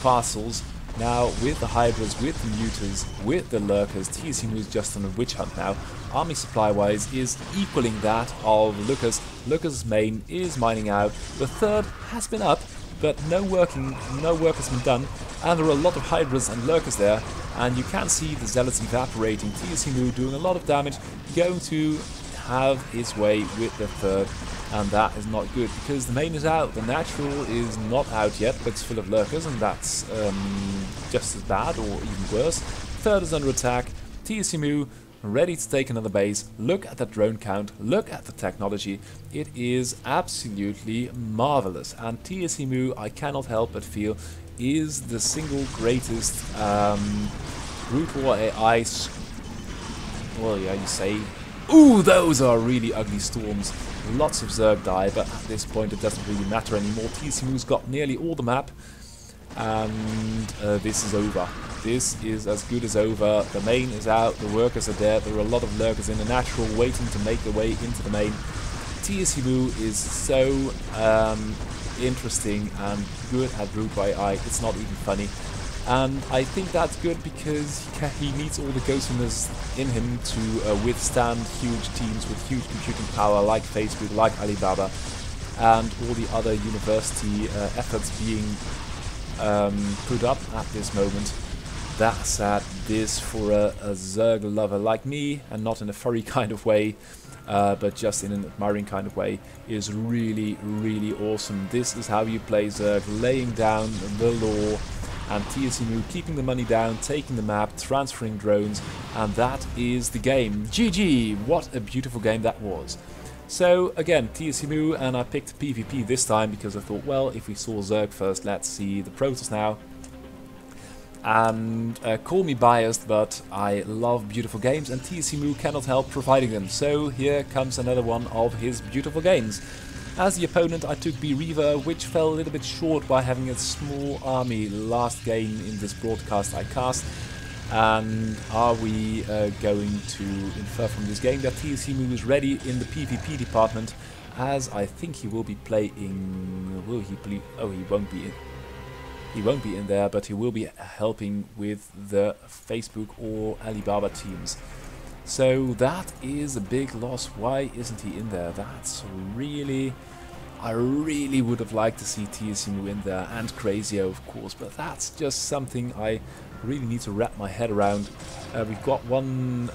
parcels. Now with the Hydras, with the Mutas, with the Lurkers, TSMU is just on a witch hunt now. Army supply wise is equaling that of Lucas. Lucas' main is mining out. The third has been up, but no work has been done, and there are a lot of Hydras and Lurkers there, and you can see the Zealots evaporating. TSMU doing a lot of damage, going to have his way with the third, and that is not good because the main is out. The natural is not out yet, but it's full of Lurkers, and that's just as bad or even worse. Third is under attack. TSMU ready to take another base. Look at the drone count, look at the technology. It is absolutely marvelous, and TSMU, I cannot help but feel, is the single greatest Brute War AI. Well, yeah, you say. Ooh, those are really ugly storms. Lots of Zerg die, but at this point it doesn't really matter anymore. TSMU's got nearly all the map, and this is over. This is as good as over. The main is out, the workers are there, there are a lot of Lurkers in the natural waiting to make their way into the main. TSMU is so interesting and good at Brute by Eye, it's not even funny. And I think that's good because he needs all the ghostliness in him to withstand huge teams with huge computing power like Facebook, like Alibaba, and all the other university efforts being put up at this moment. That said, this for a Zerg lover like me, and not in a furry kind of way, but just in an admiring kind of way, is really, really awesome. This is how you play Zerg, laying down the law, and TSMU keeping the money down, taking the map, transferring drones, and that is the game. GG! What a beautiful game that was. So again, TSMU, and I picked PvP this time because I thought, well, if we saw Zerg first, let's see the Protoss now. And call me biased, but I love beautiful games, and TSMU cannot help providing them. So here comes another one of his beautiful games. As the opponent, I took bWreaver, which fell a little bit short by having a small army last game in this broadcast I cast. And are we going to infer from this game that TSMU is ready in the PvP department, as I think he will be playing... Will he play? Oh, he won't be in. He won't be in there, but he will be helping with the Facebook or Alibaba teams. So that is a big loss. Why isn't he in there? That's really... I really would have liked to see TSMU in there, and Crazio of course, but that's just something I really need to wrap my head around. We've got one...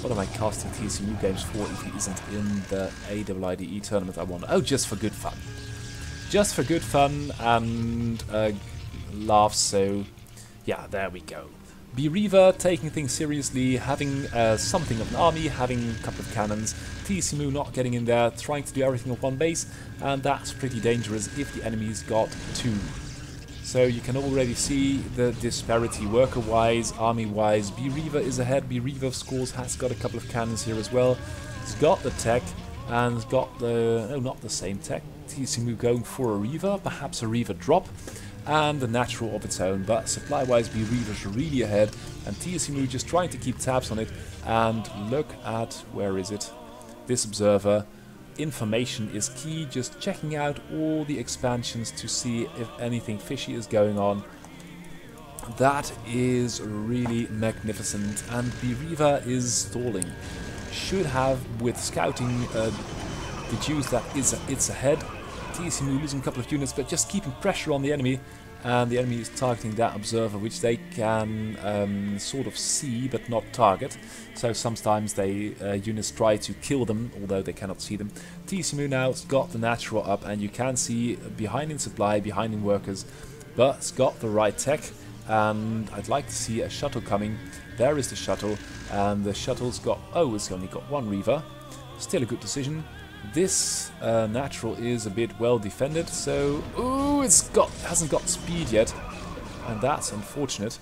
what am I casting TSMU games for if he isn't in the AWIDE tournament I won? Oh, just for good fun. Just for good fun and laughs, so yeah, there we go. bWreaver taking things seriously, having something of an army, having a couple of cannons. TSMU not getting in there, trying to do everything on one base, and that's pretty dangerous if the enemy's got two. So you can already see the disparity worker-wise, army-wise. bWreaver is ahead. bWreaver, of course, has got a couple of cannons here as well. He's got the tech. and got the, no, not the same tech. TSMU going for a Reaver, perhaps a Reaver drop, and a natural of its own, but supply-wise B-Reaver's really ahead, and TSMU just trying to keep tabs on it, and look at, where is it, this observer. Information is key, just checking out all the expansions to see if anything fishy is going on. That is really magnificent, and B-Reaver is stalling. Should have, with scouting, deduced that it's ahead. TSMU losing a couple of units, but just keeping pressure on the enemy, and the enemy is targeting that observer, which they can sort of see but not target. So sometimes they units try to kill them, although they cannot see them. TSMU now has got the natural up, and you can see behind in supply, behind in workers, but it's got the right tech. And I'd like to see a shuttle coming. There is the shuttle, and the shuttle's got, oh, it's only got one Reaver. Still a good decision. This natural is a bit well defended, so ooh, hasn't got speed yet, and that's unfortunate.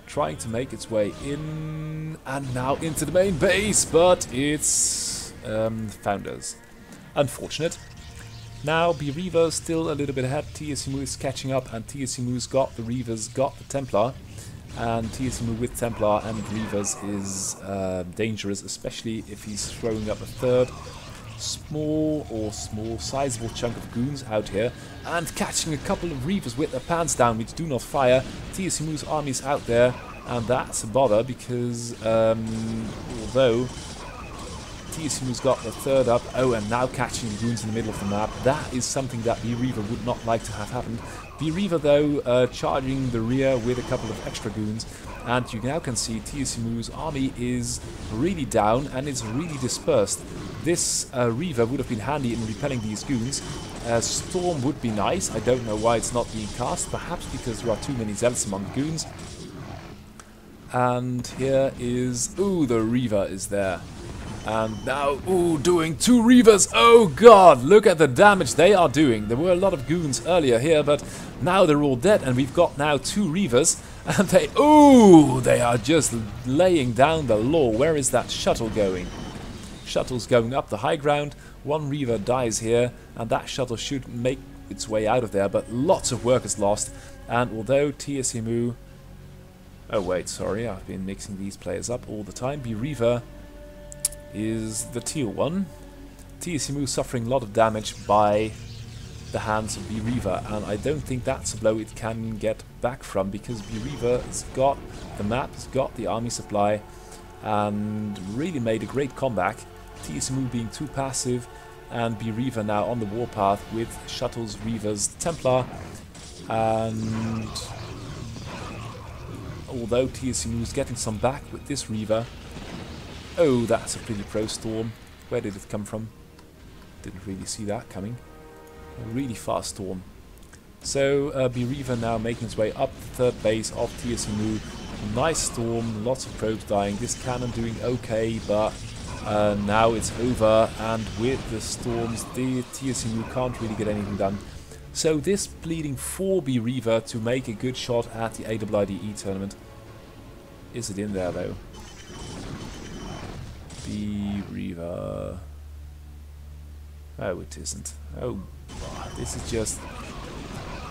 Trying to make its way in, and now into the main base, but it's Founders. Unfortunate. Now B-Reaver still a little bit ahead. TSMU is catching up, and TSMU's got the Reavers, got the Templar, and TSMU with Templar and Reavers is dangerous, especially if he's throwing up a third small sizable chunk of goons out here, and catching a couple of Reavers with their pants down, which do not fire. TSMU's army's out there, and that's a bother, because although TSMU's got the third up, oh, and now catching the goons in the middle of the map, that is something that B-Reaver would not like to have happened. B-Reaver though charging the rear with a couple of extra goons, and you now can see TSMU's army is really down and it's really dispersed. This Reaver would have been handy in repelling these goons. Storm would be nice. I don't know why it's not being cast, perhaps because there are too many zealots among the goons. And here is, ooh, the Reaver is there. And now, ooh, doing two Reavers. Oh god, look at the damage they are doing. There were a lot of goons earlier here, but now they're all dead, and we've got now two Reavers. And they, ooh, they are just laying down the law. Where is that shuttle going? Shuttle's going up the high ground. One Reaver dies here, and that shuttle should make its way out of there, but lots of work is lost. And although TSMU... Oh wait, sorry, I've been mixing these players up all the time. B-Reaver is the teal one. TSMU suffering a lot of damage by the hands of B-Reaver, and I don't think that's a blow it can get back from, because B-Reaver has got the map, has got the army supply, and really made a great comeback. TSMU being too passive, and B-Reaver now on the warpath with shuttles, Reavers, Templar, and although TSMU is getting some back with this Reaver. Oh, that's a pretty pro storm. Where did it come from? Didn't really see that coming. A really fast storm. So B-Reaver now making its way up the third base of TSMU. Nice storm, lots of probes dying. This cannon doing okay, but now it's over. And with the storms, the TSMU can't really get anything done. So this bleeding for B-Reaver to make a good shot at the AWIDE tournament. Is it in there though? B-Reaver. Oh, it isn't. Oh, this is just...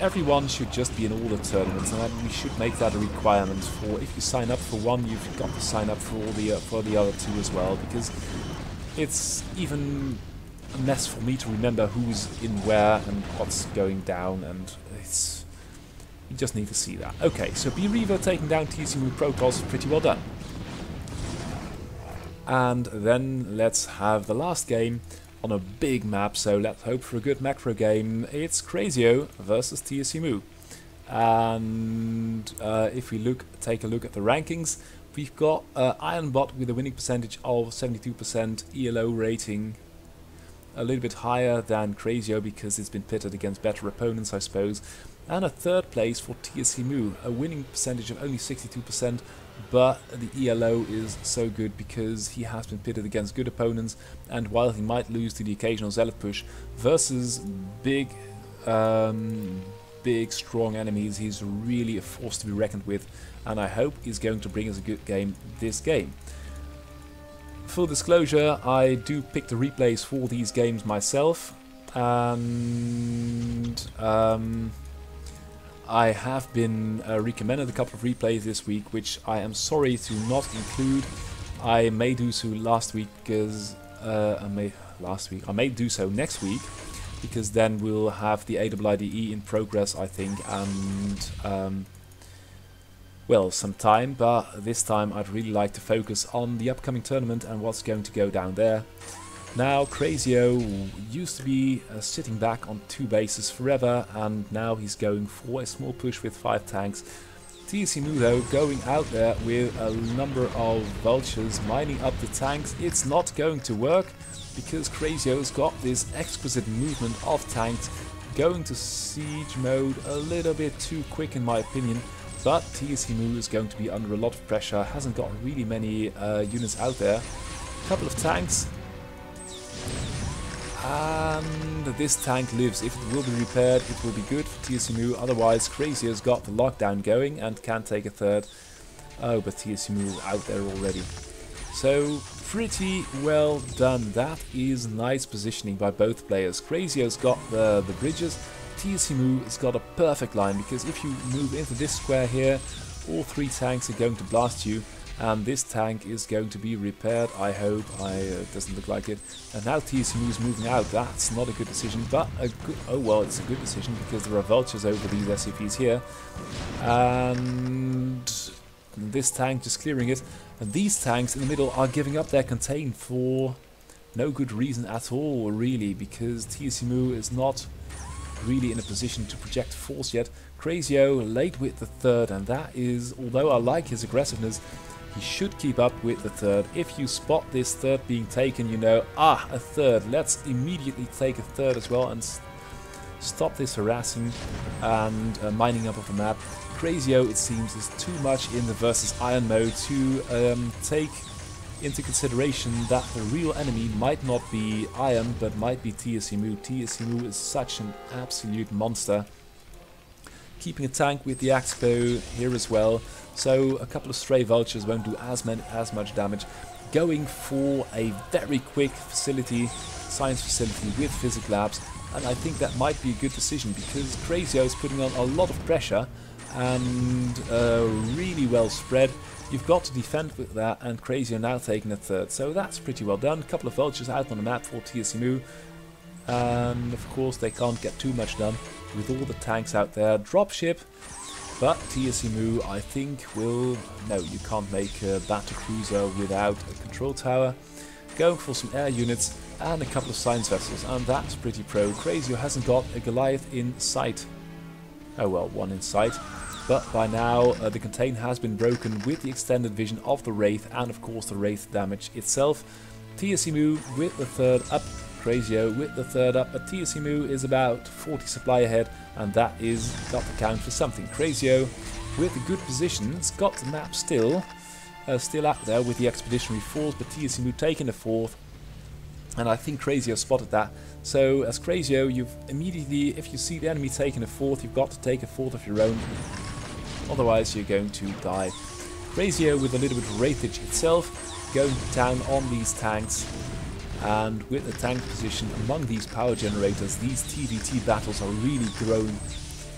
Everyone should just be in all the tournaments, and we should make that a requirement for... If you sign up for one, you've got to sign up for all the other two as well, because it's even a mess for me to remember who's in where and what's going down, and it's... You just need to see that. Okay, so B-Reaver taking down TSMU Protoss, pretty well done. And then let's have the last game on a big map, so let's hope for a good macro game. It's Crazio versus TSMU. And if we take a look at the rankings, we've got Ironbot with a winning percentage of 72%, ELO rating a little bit higher than Crazio because it's been pitted against better opponents, I suppose. And a third place for TSMU, a winning percentage of only 62%, but the ELO is so good because he has been pitted against good opponents, and while he might lose to the occasional zealot push versus big strong enemies, he's really a force to be reckoned with, and I hope he's going to bring us a good game this game. full disclosure, I do pick the replays for these games myself, and I have been recommended a couple of replays this week, which I am sorry to not include. I may do so last week because I may do so next week, because then we'll have the AIIDE in progress, I think, and well, some time, but this time I'd really like to focus on the upcoming tournament and what's going to go down there. Now, Crazio used to be sitting back on 2 bases forever, and now he's going for a small push with 5 tanks. TSMU though going out there with a number of vultures mining up the tanks. It's not going to work because Crazio's got this exquisite movement of tanks, going to siege mode a little bit too quick in my opinion. But TSMU is going to be under a lot of pressure, hasn't got really many units out there. A couple of tanks. And this tank lives. If it will be repaired, it will be good for TSMU. Otherwise, Crazio's got the lockdown going and can't take a third. Oh, but TSMU is out there already. So, pretty well done. That is nice positioning by both players. Crazio's got the bridges. TSMU has got a perfect line, because if you move into this square here, all 3 tanks are going to blast you, and this tank is going to be repaired, I hope. It doesn't look like it. And now TSMU is moving out. That's not a good decision, but a good, oh well, it's a good decision because there are vultures over these SCPs here, and this tank just clearing it, and these tanks in the middle are giving up their contain for no good reason at all, really, because TSMU is not really in a position to project force yet. Crazio late with the 3rd, and that is, although I like his aggressiveness, he should keep up with the 3rd. If you spot this 3rd being taken, you know, a 3rd, let's immediately take a 3rd as well and stop this harassing and mining up of the map. Crazio, it seems, is too much in the versus iron mode to take into consideration that the real enemy might not be Iron, but might be TSMU. TSMU is such an absolute monster. Keeping a tank with the axe bow here as well, so a couple of stray vultures won't do as much damage. Going for a very quick facility, science facility with physics labs, and I think that might be a good decision because Crazio is putting on a lot of pressure and really well spread. You've got to defend with that, and Crazio now taking a 3rd, so that's pretty well done. A couple of vultures out on the map for TSMU, and of course they can't get too much done with all the tanks out there. Dropship, but TSMU I think will... No, you can't make a battle cruiser without a control tower. Going for some air units and a couple of science vessels, and that's pretty pro. Crazio hasn't got a Goliath in sight. Oh well, 1 in sight. But by now the contain has been broken with the extended vision of the Wraith and of course the Wraith damage itself. TSMU with the 3rd up, Crazio with the 3rd up, but TSMU is about 40 supply ahead, and that is got to count for something. Crazio with a good position, it's got the map still out there with the expeditionary force, but TSMU taking the 4th, and I think Crazio spotted that. So as Crazio, you've immediately, if you see the enemy taking a 4th, you've got to take a 4th of your own. Otherwise you're going to die. Crazio with a little bit of wraithage itself, going to town on these tanks, and with the tank position among these power generators, these TVT battles are really growing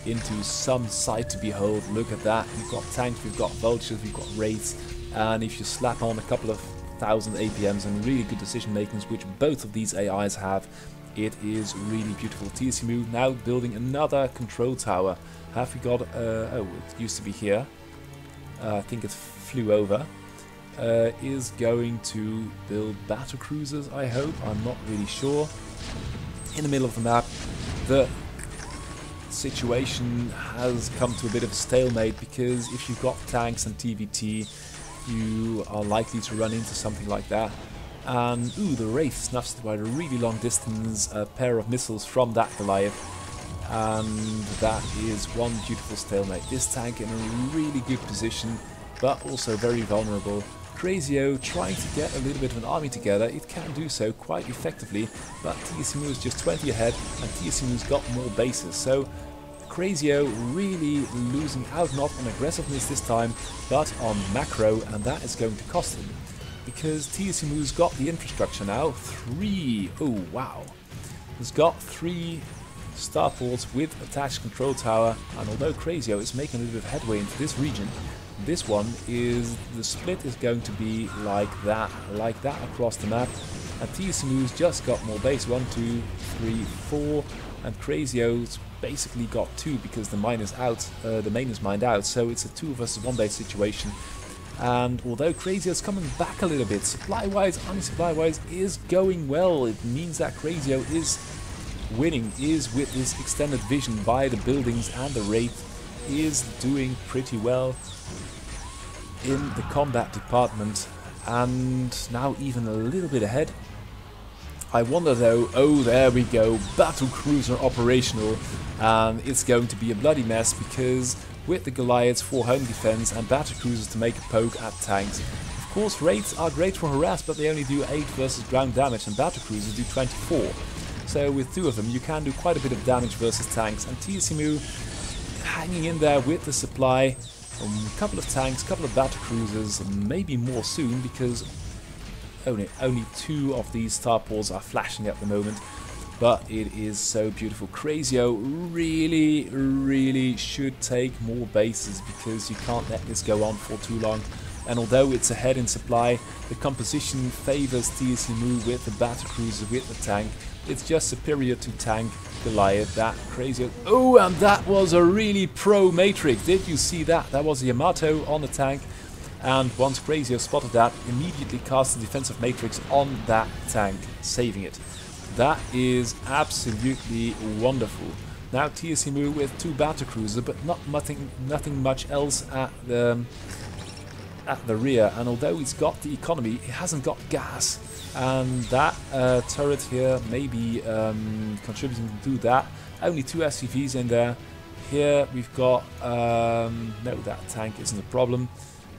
into some sight to behold. Look at that, we've got tanks, we've got vultures, we've got wraiths, and if you slap on a couple of 1,000 APMs and really good decision makings, which both of these AIs have, it is really beautiful. TSMU now building another control tower. Have we got... oh, it used to be here. I think it flew over. Is going to build battle cruisers, I hope. I'm not really sure. In the middle of the map, the situation has come to a bit of a stalemate, because if you've got tanks and TVT, you are likely to run into something like that. And, ooh, the Wraith snuffs by a really long distance pair of missiles from that Goliath. And that is one beautiful stalemate. This tank in a really good position, but also very vulnerable. Crazio trying to get a little bit of an army together. It can do so quite effectively, but TSMU is just 20 ahead, and TSMU's got more bases. So Crazio really losing out, not on aggressiveness this time, but on macro, and that is going to cost him. because TSMU's got the infrastructure now. Oh wow. He's got 3 starports with attached control tower, and although Crazio is making a little bit of headway into this region, this one is, the split is going to be like that across the map, and TSMU's just got more base, 1, 2, 3, 4, and Crazio's basically got 2 because the mine is out, the main is mined out, so it's a 2 versus 1 base situation. And although Crazio's coming back a little bit, supply-wise, army-supply-wise, is going well. It means that Crazio is winning, is with his extended vision by the buildings, and the Wraith is doing pretty well in the combat department, and now even a little bit ahead. I wonder though, oh there we go, battle cruiser operational, and it's going to be a bloody mess because with the Goliaths for home defense and battle cruisers to make a poke at tanks. Of course, Wraiths are great for harass, but they only do 8 versus ground damage, and battle cruisers do 24. So with 2 of them you can do quite a bit of damage versus tanks, and TSMU hanging in there with the supply, a couple of tanks, a couple of battle cruisers, maybe more soon because only 2 of these starports are flashing at the moment. But it is so beautiful. Crazio really should take more bases because you can't let this go on for too long. And although it's ahead in supply, the composition favors TSMU with the battle cruiser, with the tank. It's just superior to tank Goliath, that Crazio. Oh, and that was a really pro matrix. Did you see that? That was a Yamato on the tank. And once Crazio spotted that, immediately cast the defensive matrix on that tank, saving it. That is absolutely wonderful. Now TSMU with 2 battle cruisers, but nothing much else at the rear. And although it's got the economy, it hasn't got gas. And that turret here may be contributing to that. Only 2 SCVs in there. Here we've got no, that tank isn't a problem.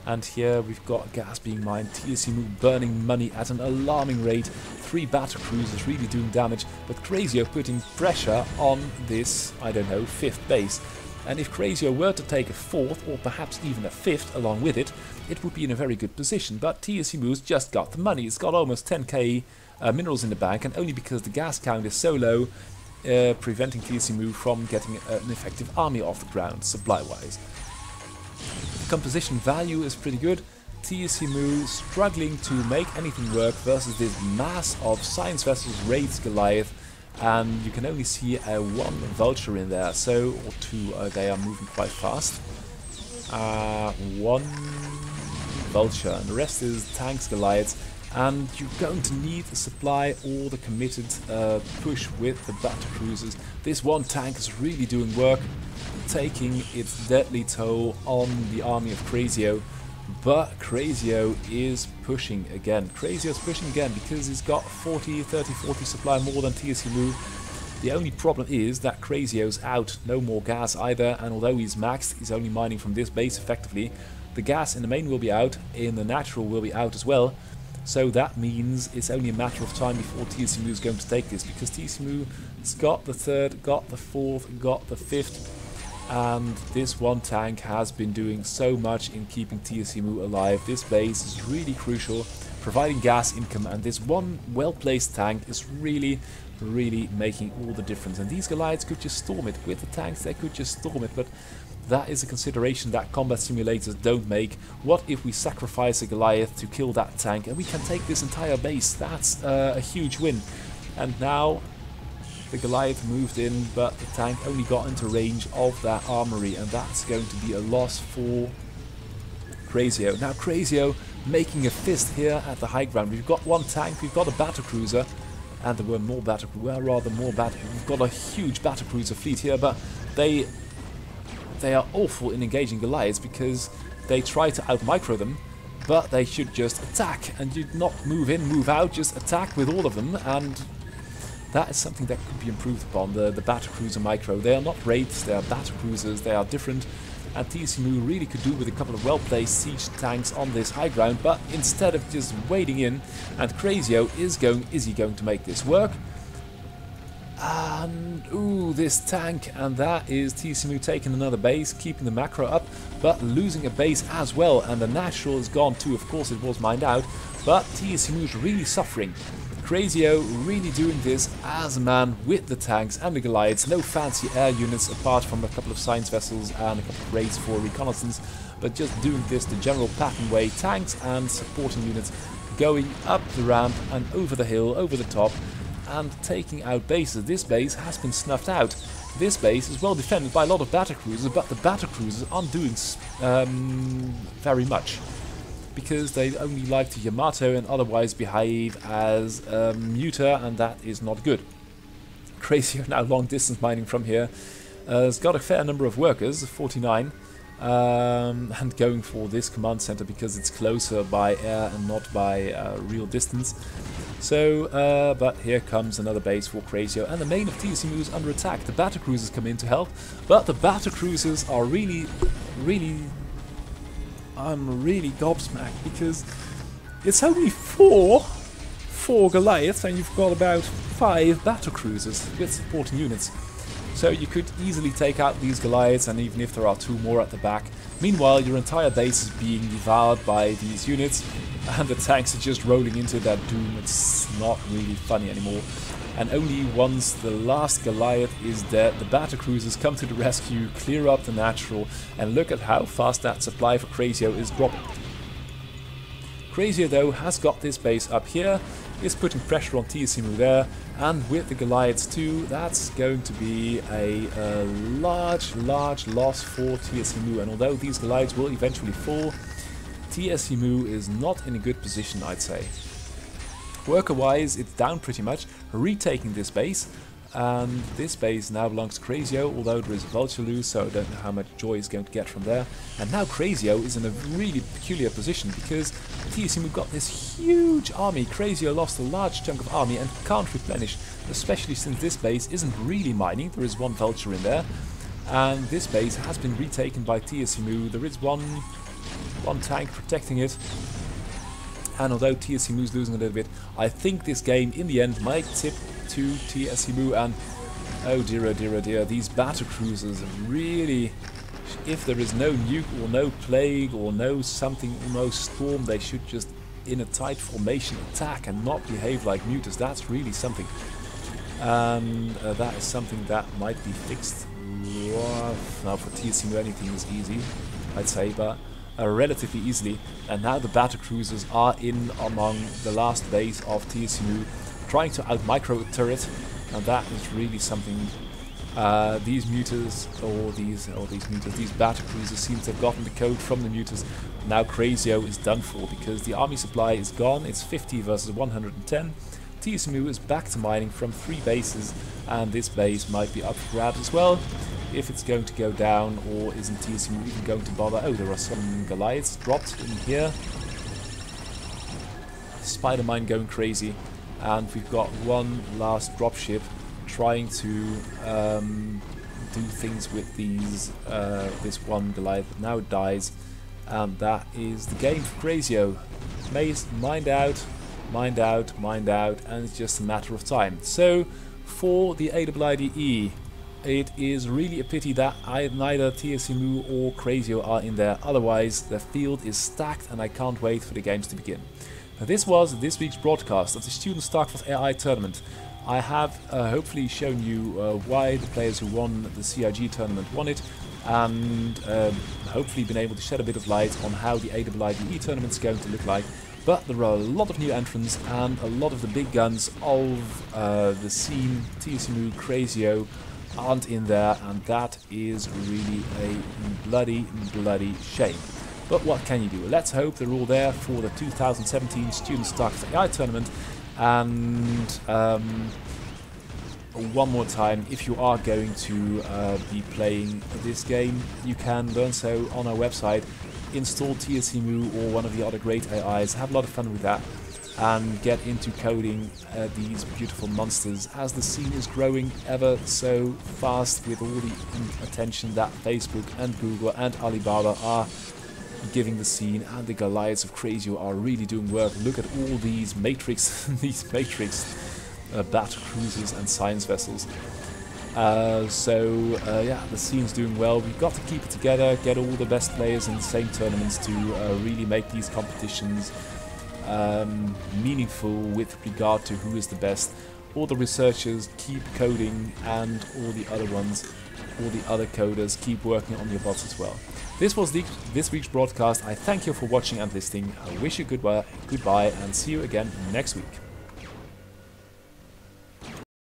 And here we've got gas being mined, TSMU burning money at an alarming rate, 3 battle cruisers really doing damage, but Crazio putting pressure on this, I don't know, 5th base. And if Crazio were to take a 4th, or perhaps even a 5th along with it, it would be in a very good position. But TSMU's just got the money, it's got almost 10k minerals in the bank, and only because the gas count is so low, preventing TSMU from getting an effective army off the ground, supply-wise. Composition value is pretty good. TSMU struggling to make anything work versus this mass of science vessels, Wraiths, Goliath, and you can only see 1 vulture in there, so, or 2, they are moving quite fast. 1 vulture, and the rest is tanks, Goliaths, and you're going to need the supply or the committed push with the battle cruisers. This 1 tank is really doing work, taking its deadly toll on the army of Crazio, but Crazio is pushing again. Crazio's pushing again because he's got 30, 40 supply more than TSMU. The only problem is that Crazio's out, no more gas either, and although he's maxed, he's only mining from this base effectively. The gas in the main will be out, in the natural will be out as well, so that means it's only a matter of time before TSMU is going to take this, because TSMU's got the 3rd, got the 4th, got the 5th, and this 1 tank has been doing so much in keeping TSMU alive. This base is really crucial, providing gas income, and this 1 well-placed tank is really making all the difference. And these Goliaths could just storm it. With the tanks they could just storm it, but that is a consideration that combat simulators don't make. What if we sacrifice a Goliath to kill that tank and we can take this entire base? That's a huge win. And now the Goliath moved in, but the tank only got into range of that armory, and that's going to be a loss for Crazio. Now Crazio making a fist here at the high ground. We've got 1 tank, we've got a battle cruiser, and there were more battle cruisers, well, rather more battle. We've got a huge battle cruiser fleet here, but they are awful in engaging Goliaths because they try to out-micro them, but they should just attack, and you not move in, move out, just attack with all of them, and that is something that could be improved upon, the battle cruiser micro. They are not Wraiths, they are battle cruisers, they are different, and TSMU really could do with a couple of well-placed siege tanks on this high ground, but instead of just wading in, and Crazio is he going to make this work? And, ooh, this tank, and that is TSMU taking another base, keeping the macro up, but losing a base as well, and the natural is gone too. Of course it was mined out, but TSMU is really suffering. Crazio really doing this as a man with the tanks and the Goliaths. No fancy air units apart from a couple of science vessels and a couple of raids for reconnaissance, but just doing this the general pattern way. Tanks and supporting units going up the ramp and over the hill, over the top, and taking out bases. This base has been snuffed out. This base is well defended by a lot of battlecruisers, but the battlecruisers aren't doing very much, because they only like to Yamato and otherwise behave as Muta, and that is not good. Crazy now long distance mining from here. Has got a fair number of workers, 49, and going for this command center because it's closer by air and not by real distance. So, but here comes another base for Crazio, and the main of TSMU is under attack. The battlecruisers come in to help, but the battlecruisers are I'm really gobsmacked, because it's only four Goliaths and you've got about 5 battlecruisers with supporting units. So you could easily take out these Goliaths, and even if there are 2 more at the back. Meanwhile, your entire base is being devoured by these units, and the tanks are just rolling into that doom. It's not really funny anymore. And only once the last Goliath is dead, the battlecruisers come to the rescue, clear up the natural, and look at how fast that supply for Crazio is dropping. Crazio though has got this base up here, is putting pressure on TSMU there, and with the Goliaths too, that's going to be a large loss for TSMU. And although these Goliaths will eventually fall, TSMU is not in a good position, I'd say. Worker-wise, it's down pretty much, retaking this base, and this base now belongs to Crazio, although there is a vulture loose, so I don't know how much joy is going to get from there. And now Crazio is in a really peculiar position, because TSMU got this huge army. Crazio lost a large chunk of army and can't replenish, especially since this base isn't really mining. There is 1 vulture in there, and this base has been retaken by TSMU. There is one tank protecting it. And although TSMU is losing a little bit, I think this game in the end might tip to TSMU. And oh dear, these battlecruisers really, if there is no nuke or no plague or no something, no storm, they should just in a tight formation attack and not behave like mutas. That's really something. And that is something that might be fixed. Now for TSMU anything is easy, I'd say, but relatively easily. And now the battlecruisers are in among the last base of TSMU, trying to out-micro turret, and that is really something. These battlecruisers seem to have gotten the code from the mutas. Now Crazio is done for, because the army supply is gone. It's 50 versus 110. TSMU is back to mining from 3 bases, and this base might be up for grabs as well, if it's going to go down, or isn't TSMU even going to bother. Oh, there are some Goliaths dropped in here. Spider mine going crazy, and we've got one last dropship trying to do things with these this one Goliath. Now it dies, and that is the game for Crazio. Mined out, and it's just a matter of time. So for the AIDE, it is really a pity that neither TSMU or Crazio are in there. Otherwise, the field is stacked, and I can't wait for the games to begin. Now, this was this week's broadcast of the Student StarCraft AI tournament. I have hopefully shown you why the players who won the CIG tournament won it, and hopefully been able to shed a bit of light on how the AIDE tournament is going to look like. But there are a lot of new entrants, and a lot of the big guns of the scene, TSMU, Crazio, aren't in there, and that is really a bloody shame. But what can you do? Let's hope they're all there for the 2017 Student StarCraft AI tournament. And one more time, if you are going to be playing this game, you can learn so on our website. Install TSMU or one of the other great AIs, have a lot of fun with that, and get into coding these beautiful monsters, as the scene is growing ever so fast with all the attention that Facebook and Google and Alibaba are giving the scene, and the Goliaths of Crazio are really doing work. Look at all these matrix battle cruisers and science vessels. Yeah, the scene's doing well. We've got to keep it together, get all the best players in the same tournaments to really make these competitions meaningful with regard to who is the best. All the researchers keep coding, and all the other ones, all the other coders keep working on your bots as well. This was this week's broadcast. I thank you for watching and listening. I wish you goodbye and see you again next week.